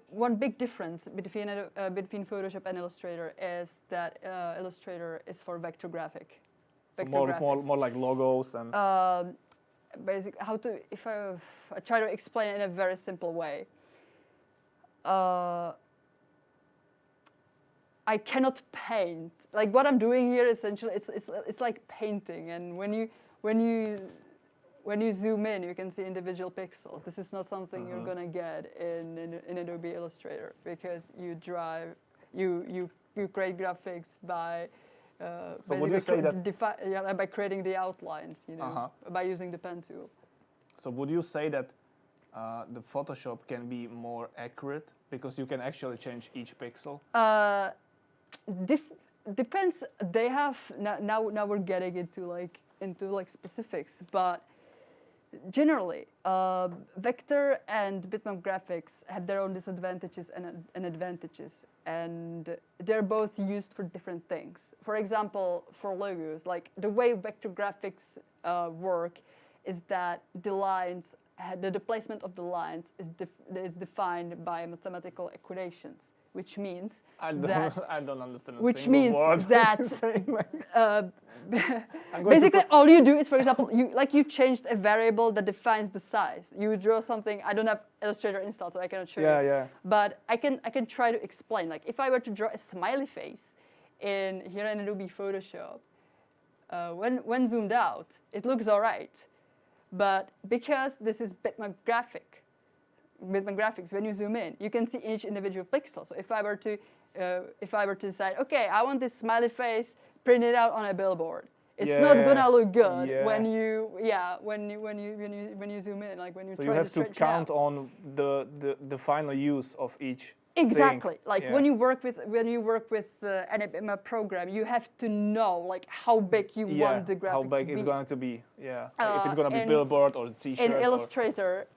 one big difference between Photoshop and Illustrator is that Illustrator is for vector graphics. More like logos and. Basically, if I try to explain it in a very simple way. I cannot paint. Like what I'm doing here, essentially, it's like painting. And when you zoom in, you can see individual pixels. This is not something you're gonna get in Adobe Illustrator because you create graphics by So would you say that by creating the outlines, by using the pen tool. So would you say that the Photoshop can be more accurate because you can actually change each pixel? Depends. They have now we're getting into specifics, but generally, vector and bitmap graphics have their own disadvantages and advantages, and they're both used for different things. For example, for logos, like the way vector graphics work is that the placement of the lines is defined by mathematical equations, which means I don't understand. Which means word that basically all you do is, for example, you changed a variable that defines the size. You draw something. I don't have Illustrator installed, so I cannot show you. Yeah. But I can try to explain. Like if I were to draw a smiley face here in Adobe Photoshop, when zoomed out, it looks all right. But because this is bitmap graphics, when you zoom in, you can see each individual pixel. So if I were to decide, okay, I want this smiley face printed out on a billboard, It's not gonna look good yeah. when you zoom in, like when you So try you have to stretch it count out. on the final use of each Exactly. thing. Like Yeah. when you work with an a program, you have to know like how big you want the graphic how big to it's be. going to be. Yeah. Like if it's going to be in- billboard or T-shirt. In or Illustrator,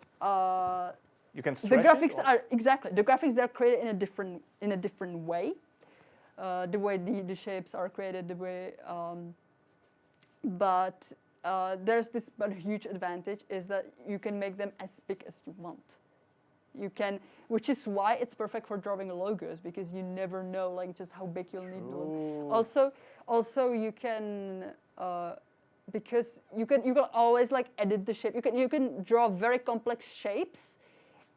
you can the stretch graphics it, or? are exactly the graphics they're created in a different way. The way the shapes are created, the way, but there's this but huge advantage is that you can make them as big as you want. You can, which is why it's perfect for drawing logos, because you never know like just how big you'll need the logo. Also you can because you can always like edit the shape. You can draw very complex shapes,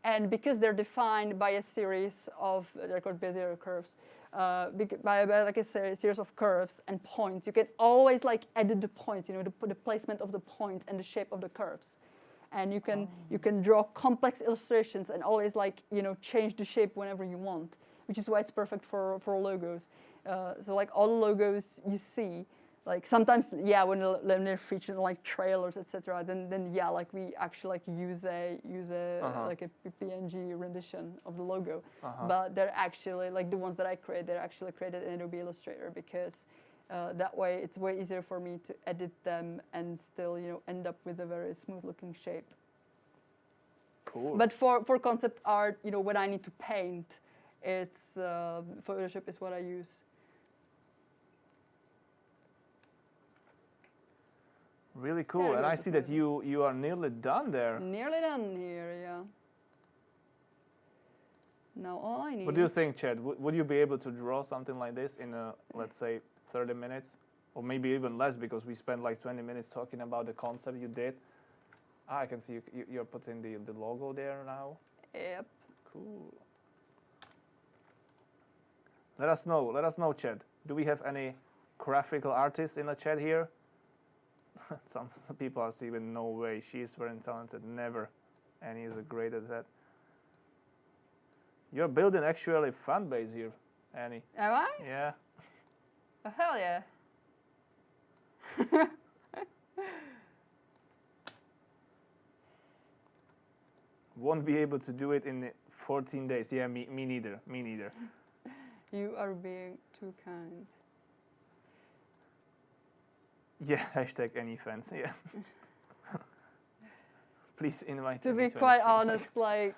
and because they're defined by a series of, they're called Bezier curves, by like a series of curves and points, you can always like edit the points, you know, the placement of the points and the shape of the curves. And you can draw complex illustrations and always like, you know, change the shape whenever you want, which is why it's perfect for logos. So like all the logos you see, like sometimes, yeah, when they're featured in like trailers, etc., then yeah, like we actually like use a like a PNG rendition of the logo, but they're actually like the ones that I create, they're actually created in Adobe Illustrator, because that way it's way easier for me to edit them and still, you know, end up with a very smooth looking shape. Cool. But for concept art, you know, when I need to paint, it's Photoshop is what I use. Really cool. There And goes I the see that photo. you are nearly done there. Nearly done here, yeah. Now all I need. What do you think, Chad? Would you be able to draw something like this in let's say 30 minutes? Or maybe even less, because we spent like 20 minutes talking about the concept you did. I can see you're putting the logo there now. Yep. Cool. Let us know, Chad. Do we have any graphical artists in the chat here? Some people are even, no way, she is very talented. Never. Annie is great at that. You're building actually a fan base here, Annie. Am I? Yeah. Oh, hell yeah. Won't be able to do it in 14 days. Yeah, me neither. Me neither. You are being too kind. Yeah, hashtag any fans. Yeah. Please invite To me be to quite any honest, like,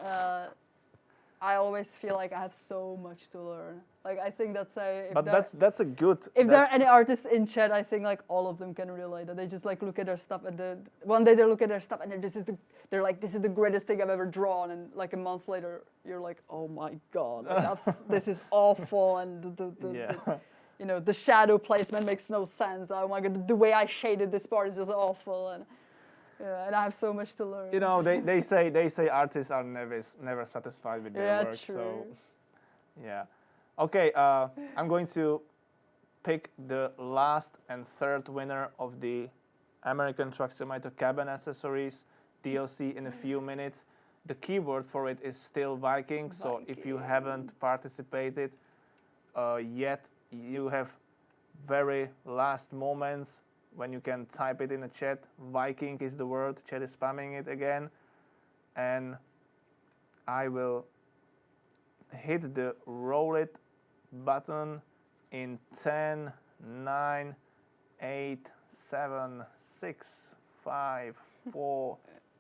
I always feel like I have so much to learn. Like, I think that's a. But that's a good. If there are any artists in chat, I think like all of them can relate. That they just like look at their stuff, and one day they look at their stuff, and they're like, this is the greatest thing I've ever drawn, and like a month later, you're like, oh my god, like, this is awful, and you know, the shadow placement makes no sense. Oh my god, the way I shaded this part is just awful, and I have so much to learn. You know, they say artists are never satisfied with their work. True. So, yeah. Okay, I'm going to pick the last and third winner of the American Truck Simulator Cabin Accessories DLC in a few minutes. The keyword for it is still Viking. So if you haven't participated yet, you have very last moments when you can type it in the chat. Viking is the word. Chat is spamming it again, and I will hit the roll it button in 10, 9, 8, 7, 6, 5, 4,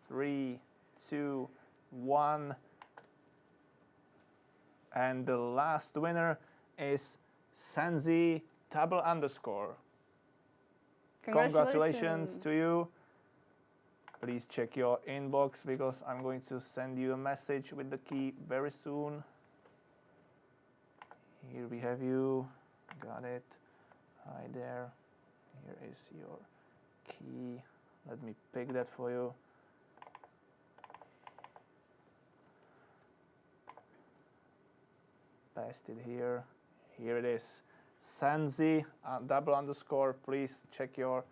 3, 2, 1. And the last winner is Sanzi __. Congratulations to you. Please check your inbox, because I'm going to send you a message with the key very soon. Here we have you. Got it. Hi there. Here is your key. Let me pick that for you. Paste it here. Here it is. Sanzi __. Please check your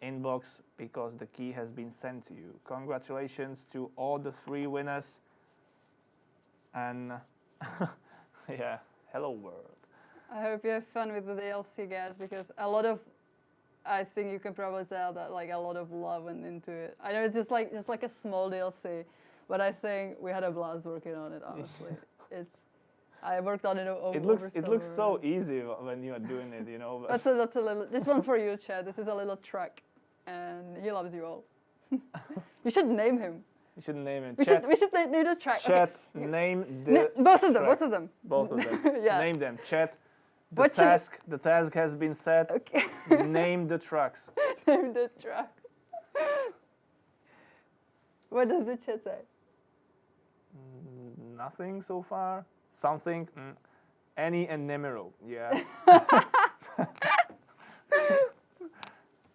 inbox, because the key has been sent to you. Congratulations to all the 3 winners. And yeah, hello world. I hope you have fun with the DLC, guys, because a lot of I think you can probably tell that like a lot of love went into it. I know it's just like a small DLC, but I think we had a blast working on it. Honestly, I worked on it over It looks so summer. easy when you are doing it, you know. But That's a little. This one's for you, Chad. This is a little track, and he loves you all. You should name him. you should name it. We should name the track. Chat, Okay. name the Both of them. track. Both of them. Both of them. Yeah. Name them. Chat. What should The task has been set. Okay. Name the tracks. Name the tracks. What does the chat say? Nothing so far. Something. Annie and Nemiro. Yeah.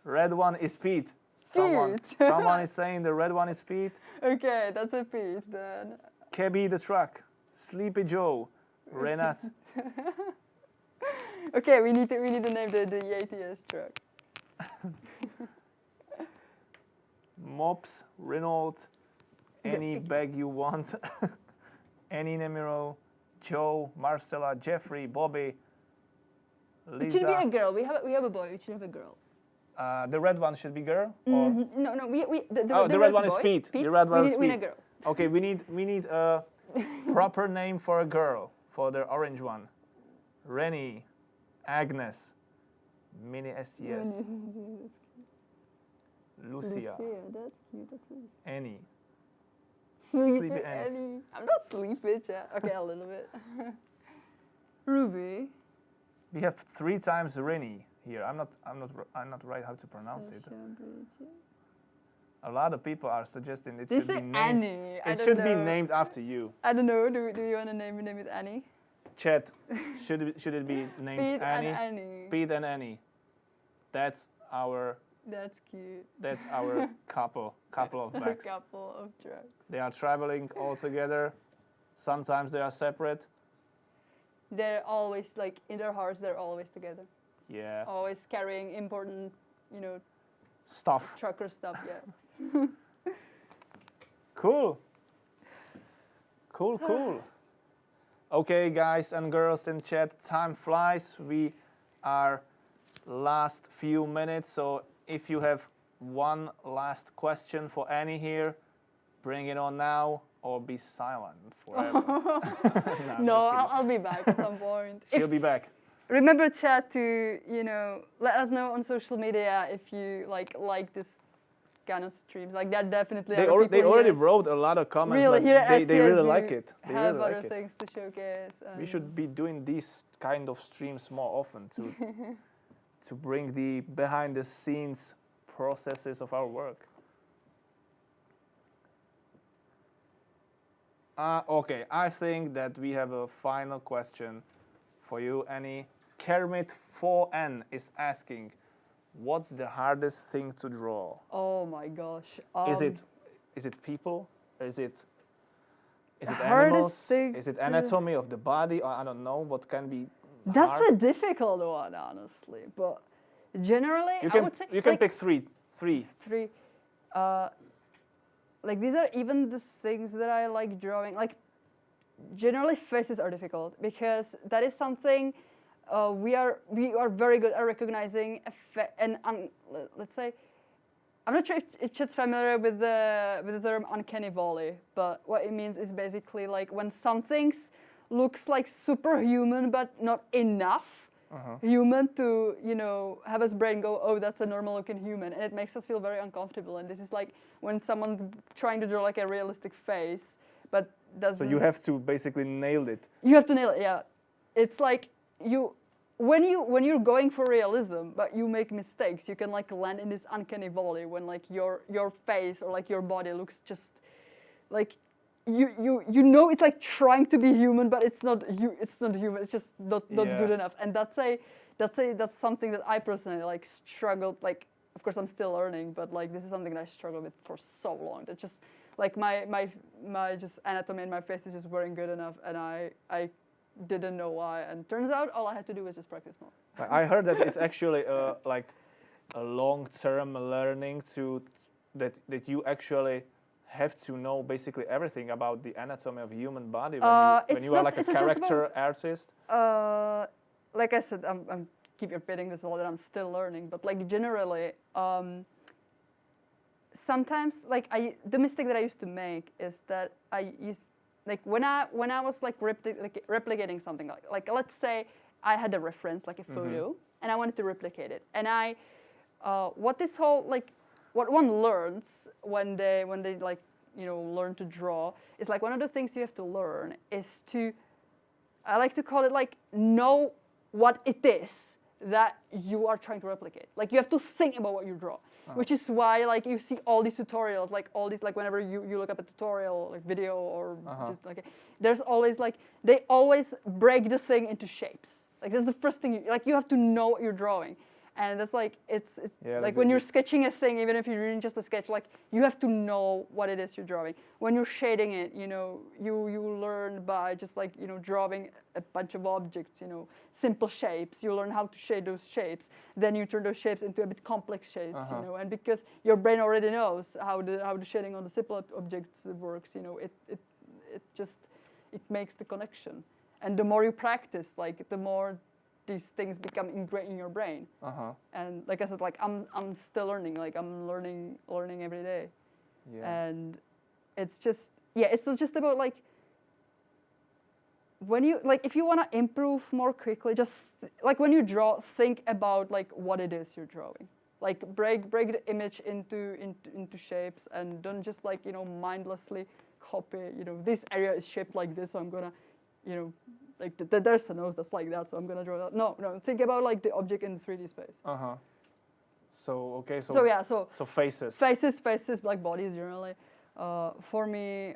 Red one is Pete. Someone is saying the red one is Pete. Okay, that's a piece then. Kebby the truck. Sleepy Joe. Renat. Okay, we need to name the ATS truck. Mops. Renault. Any bag you want. Annie Nemiro. Joe. Marcella. Jeffrey. Bobby. Lisa. It should be a girl. We have a boy. We should have a girl. The red one should be girl. Or? No, The red one is boy. Pete. The red one is We need a Pete. girl. Okay, we need a proper name for a girl for the orange one. Rennie, Agnes, Mini STS, Lucia, That's cute. That's nice. Annie. Sleepy Sleepy Annie. Annie. I'm not sleepy, Chad. Okay, a little bit. Ruby. We have 3 times Rennie here. I'm not right how to pronounce it. A lot of people are suggesting it They should be say named. Annie. I It don't should be know. named after you. I don't know. Do you want to name it Annie? Chat. Should it be named Pete Annie? and Annie. Pete and Annie. That's our That's cute. couple of A backs. couple of trucks. They are traveling all together. Sometimes they are separate. They're always like in their hearts. They're always together. Yeah. Always carrying important, Stuff. trucker stuff. Yeah. Cool. Cool. Okay, guys and girls in chat, time flies. We are last few minutes, so if you have one last question for Annie here, bring it on now or be silent forever. I'm No, just kidding. I'll be back at some point. She'll be back. Remember, chat, to let us know on social media if you like this kind of streams. Like that, definitely. They other people already here wrote a lot of comments. really like here at they really SCSU like it. They have really other like it. things to showcase. We should be doing these kind of streams more often to bring the behind the scenes processes of our work. Okay, I think that we have a final question for you, Annie. Kermit 4N is asking, what's the hardest thing to draw? Oh my gosh. Is it people? Is it hardest animals? things Is it to- anatomy of the body? Or I don't know what can be That's hard. a difficult one, honestly. But generally, You I can would say you can like, pick three. 3. Like these are even the things that I like drawing. Like generally, faces are difficult because that is something we are very good at recognizing and let's say. I'm not sure if it's just familiar with the term uncanny valley, but what it means is basically like when something looks like superhuman but not enough human to have his brain go, oh, that's a normal looking human, and it makes us feel very uncomfortable. And this is like when someone's trying to draw like a realistic face but doesn't. So you have to basically nail it. You have to nail it. Yeah, it's like when you're going for realism, but you make mistakes, you can like land in this uncanny valley when like your face or like your body looks just like you know it's like trying to be human, but it's not human. It's just not good enough. And that's something that I personally like struggled. Like, of course, I'm still learning, but like this is something that I struggled with for so long. That just like my just anatomy in my face is just weren't good enough, and I didn't know why. And turns out all I had to do was just practice more. I heard that it's actually like a long-term learning that you actually have to know basically everything about the anatomy of human body when you are like a character artist. Like I said, I'm keep repeating this a lot, that I'm still learning, but like generally, sometimes like the mistake that I used to make is that I used, like when I was like replicating something, like let's say I had a reference, like a photo, and I wanted to replicate it, and what this whole like what one learns when they like learn to draw is like one of the things you have to learn is to, I like to call it like, know what it is that you are trying to replicate. Like you have to think about what you draw, which is why like you see all these tutorials, like all these, like whenever you look up a tutorial, like video or just like, there's always like, they always break the thing into shapes. Like that's the first thing, like you have to know what you're drawing. And that's like, it's like when you're sketching a thing, even if you're doing just a sketch, like you have to know what it is you're drawing. When you're shading it, you learn by just like, drawing a bunch of objects, simple shapes. You learn how to shade those shapes. Then you turn those shapes into a bit complex shapes, and because your brain already knows how the shading on the simple objects works, it makes the connection. And the more you practice, like the more these things become ingrained in your brain. And like I said, like I'm still learning. Like I'm learning every day. Yeah. And it's just it's just about like when you like if you want to improve more quickly, just like when you draw, think about like what it is you're drawing. Like break the image into shapes, and don't just like mindlessly copy. This area is shaped like this, so I'm gonna like there's a nose that's like that, so I'm gonna draw that. No, think about like the object in 3D space. So faces, like bodies generally. For me,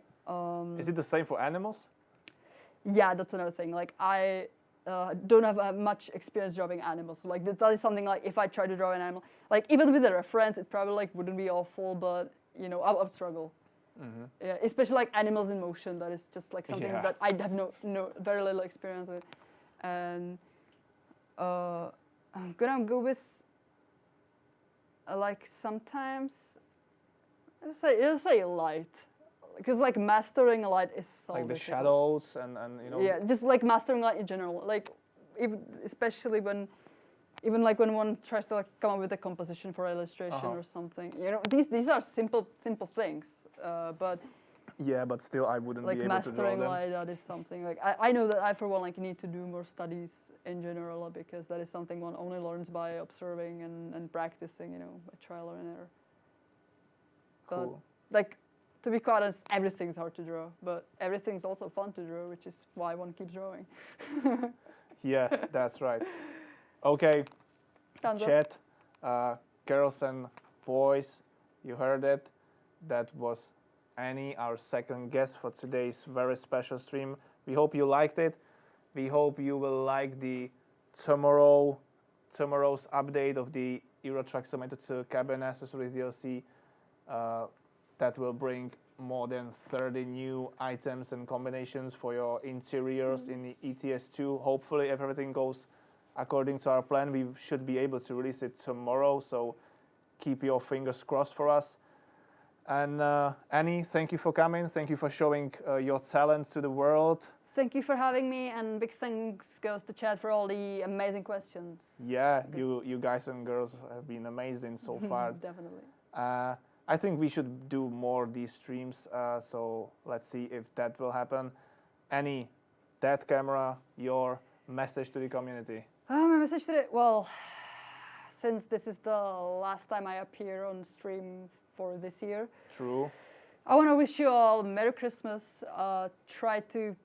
is it the same for animals? Yeah, that's another thing. Like I don't have much experience drawing animals. So, like that is something like if I try to draw an animal, like even with a reference, it probably like wouldn't be awful, but I would struggle. Yeah, especially like animals in motion. That is just like something that I have no very little experience with, and I'm gonna go with like sometimes let's say light, because like mastering light is so like difficult. The shadows and Yeah, just like mastering light in general, like especially when. Even like when one tries to like come up with a composition for illustration or something, these are simple things, but yeah, but still I wouldn't like be able to draw them. mastering light, that is something like I know that I for one like need to do more studies in general, because that is something one only learns by observing and practicing, by trial and error. Cool. But like to be quite honest, everything's hard to draw, but everything's also fun to draw, which is why one keeps drawing. Yeah, that's right. Okay, chat, girls and boys, you heard it. That was Annie, our second guest for today's very special stream. We hope you liked it. We hope you will like the tomorrow's update of the Euro Truck Simulator 2 cabin accessories DLC that will bring more than 30 new items and combinations for your interiors in the ETS2. Hopefully, if everything goes according to our plan, we should be able to release it tomorrow, so keep your fingers crossed for us. And Annie, thank you for coming. Thank you for showing your talent to the world. Thank you for having me, and big thanks goes to Chad for all the amazing questions. Yeah, you guys and girls have been amazing so far. Definitely. I think we should do more of these streams, so let's see if that will happen. Annie, that camera, your message to the community. My message today, well, since this is the last time I appear on stream for this year. True. I want to wish you all Merry Christmas. Try to,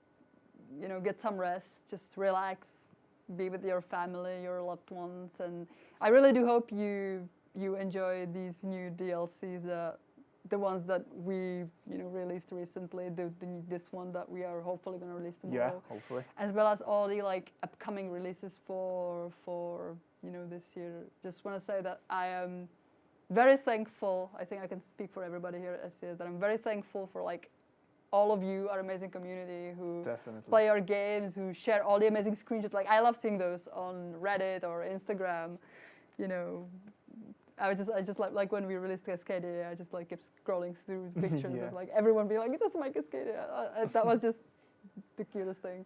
get some rest, just relax, be with your family, your loved ones, and I really do hope you enjoy these new DLCs, the ones that we released recently, this one that we are hopefully going to release tomorrow. Yeah, hopefully. As well as all the upcoming releases for this year. Just want to say that I am very thankful. I think I can speak for everybody here at SCS, that I'm very thankful for all of you, our amazing community who play our games, who share all the amazing screenshots. I love seeing those on Reddit or Instagram. I just like when we released Cascadia, I just kept scrolling through pictures of everyone being like, "That's my Cascadia." That was just the cutest thing.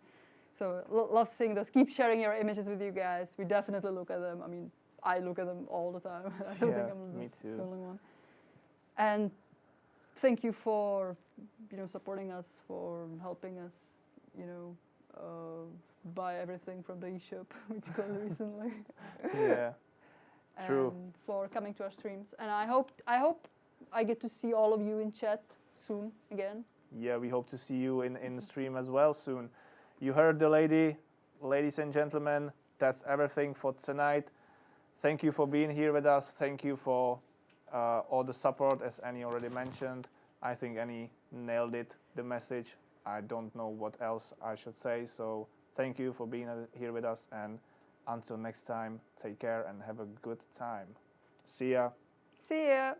So love seeing those. Keep sharing your images with you guys. We definitely look at them. I mean, I look at them all the time. I don't think I'm me the too. only one. And thank you for, supporting us, for helping us, buy everything from the eShop, which got recently. Yeah. True. And for coming to our streams. And I hope I get to see all of you in chat soon again. Yeah, we hope to see you in stream as well soon. You heard the lady, ladies and gentlemen. That's everything for tonight. Thank you for being here with us. Thank you for all the support, as Annie already mentioned. I think Annie nailed it, the message. I don't know what else I should say. So thank you for being here with us. And until next time, take care and have a good time. See ya. See ya.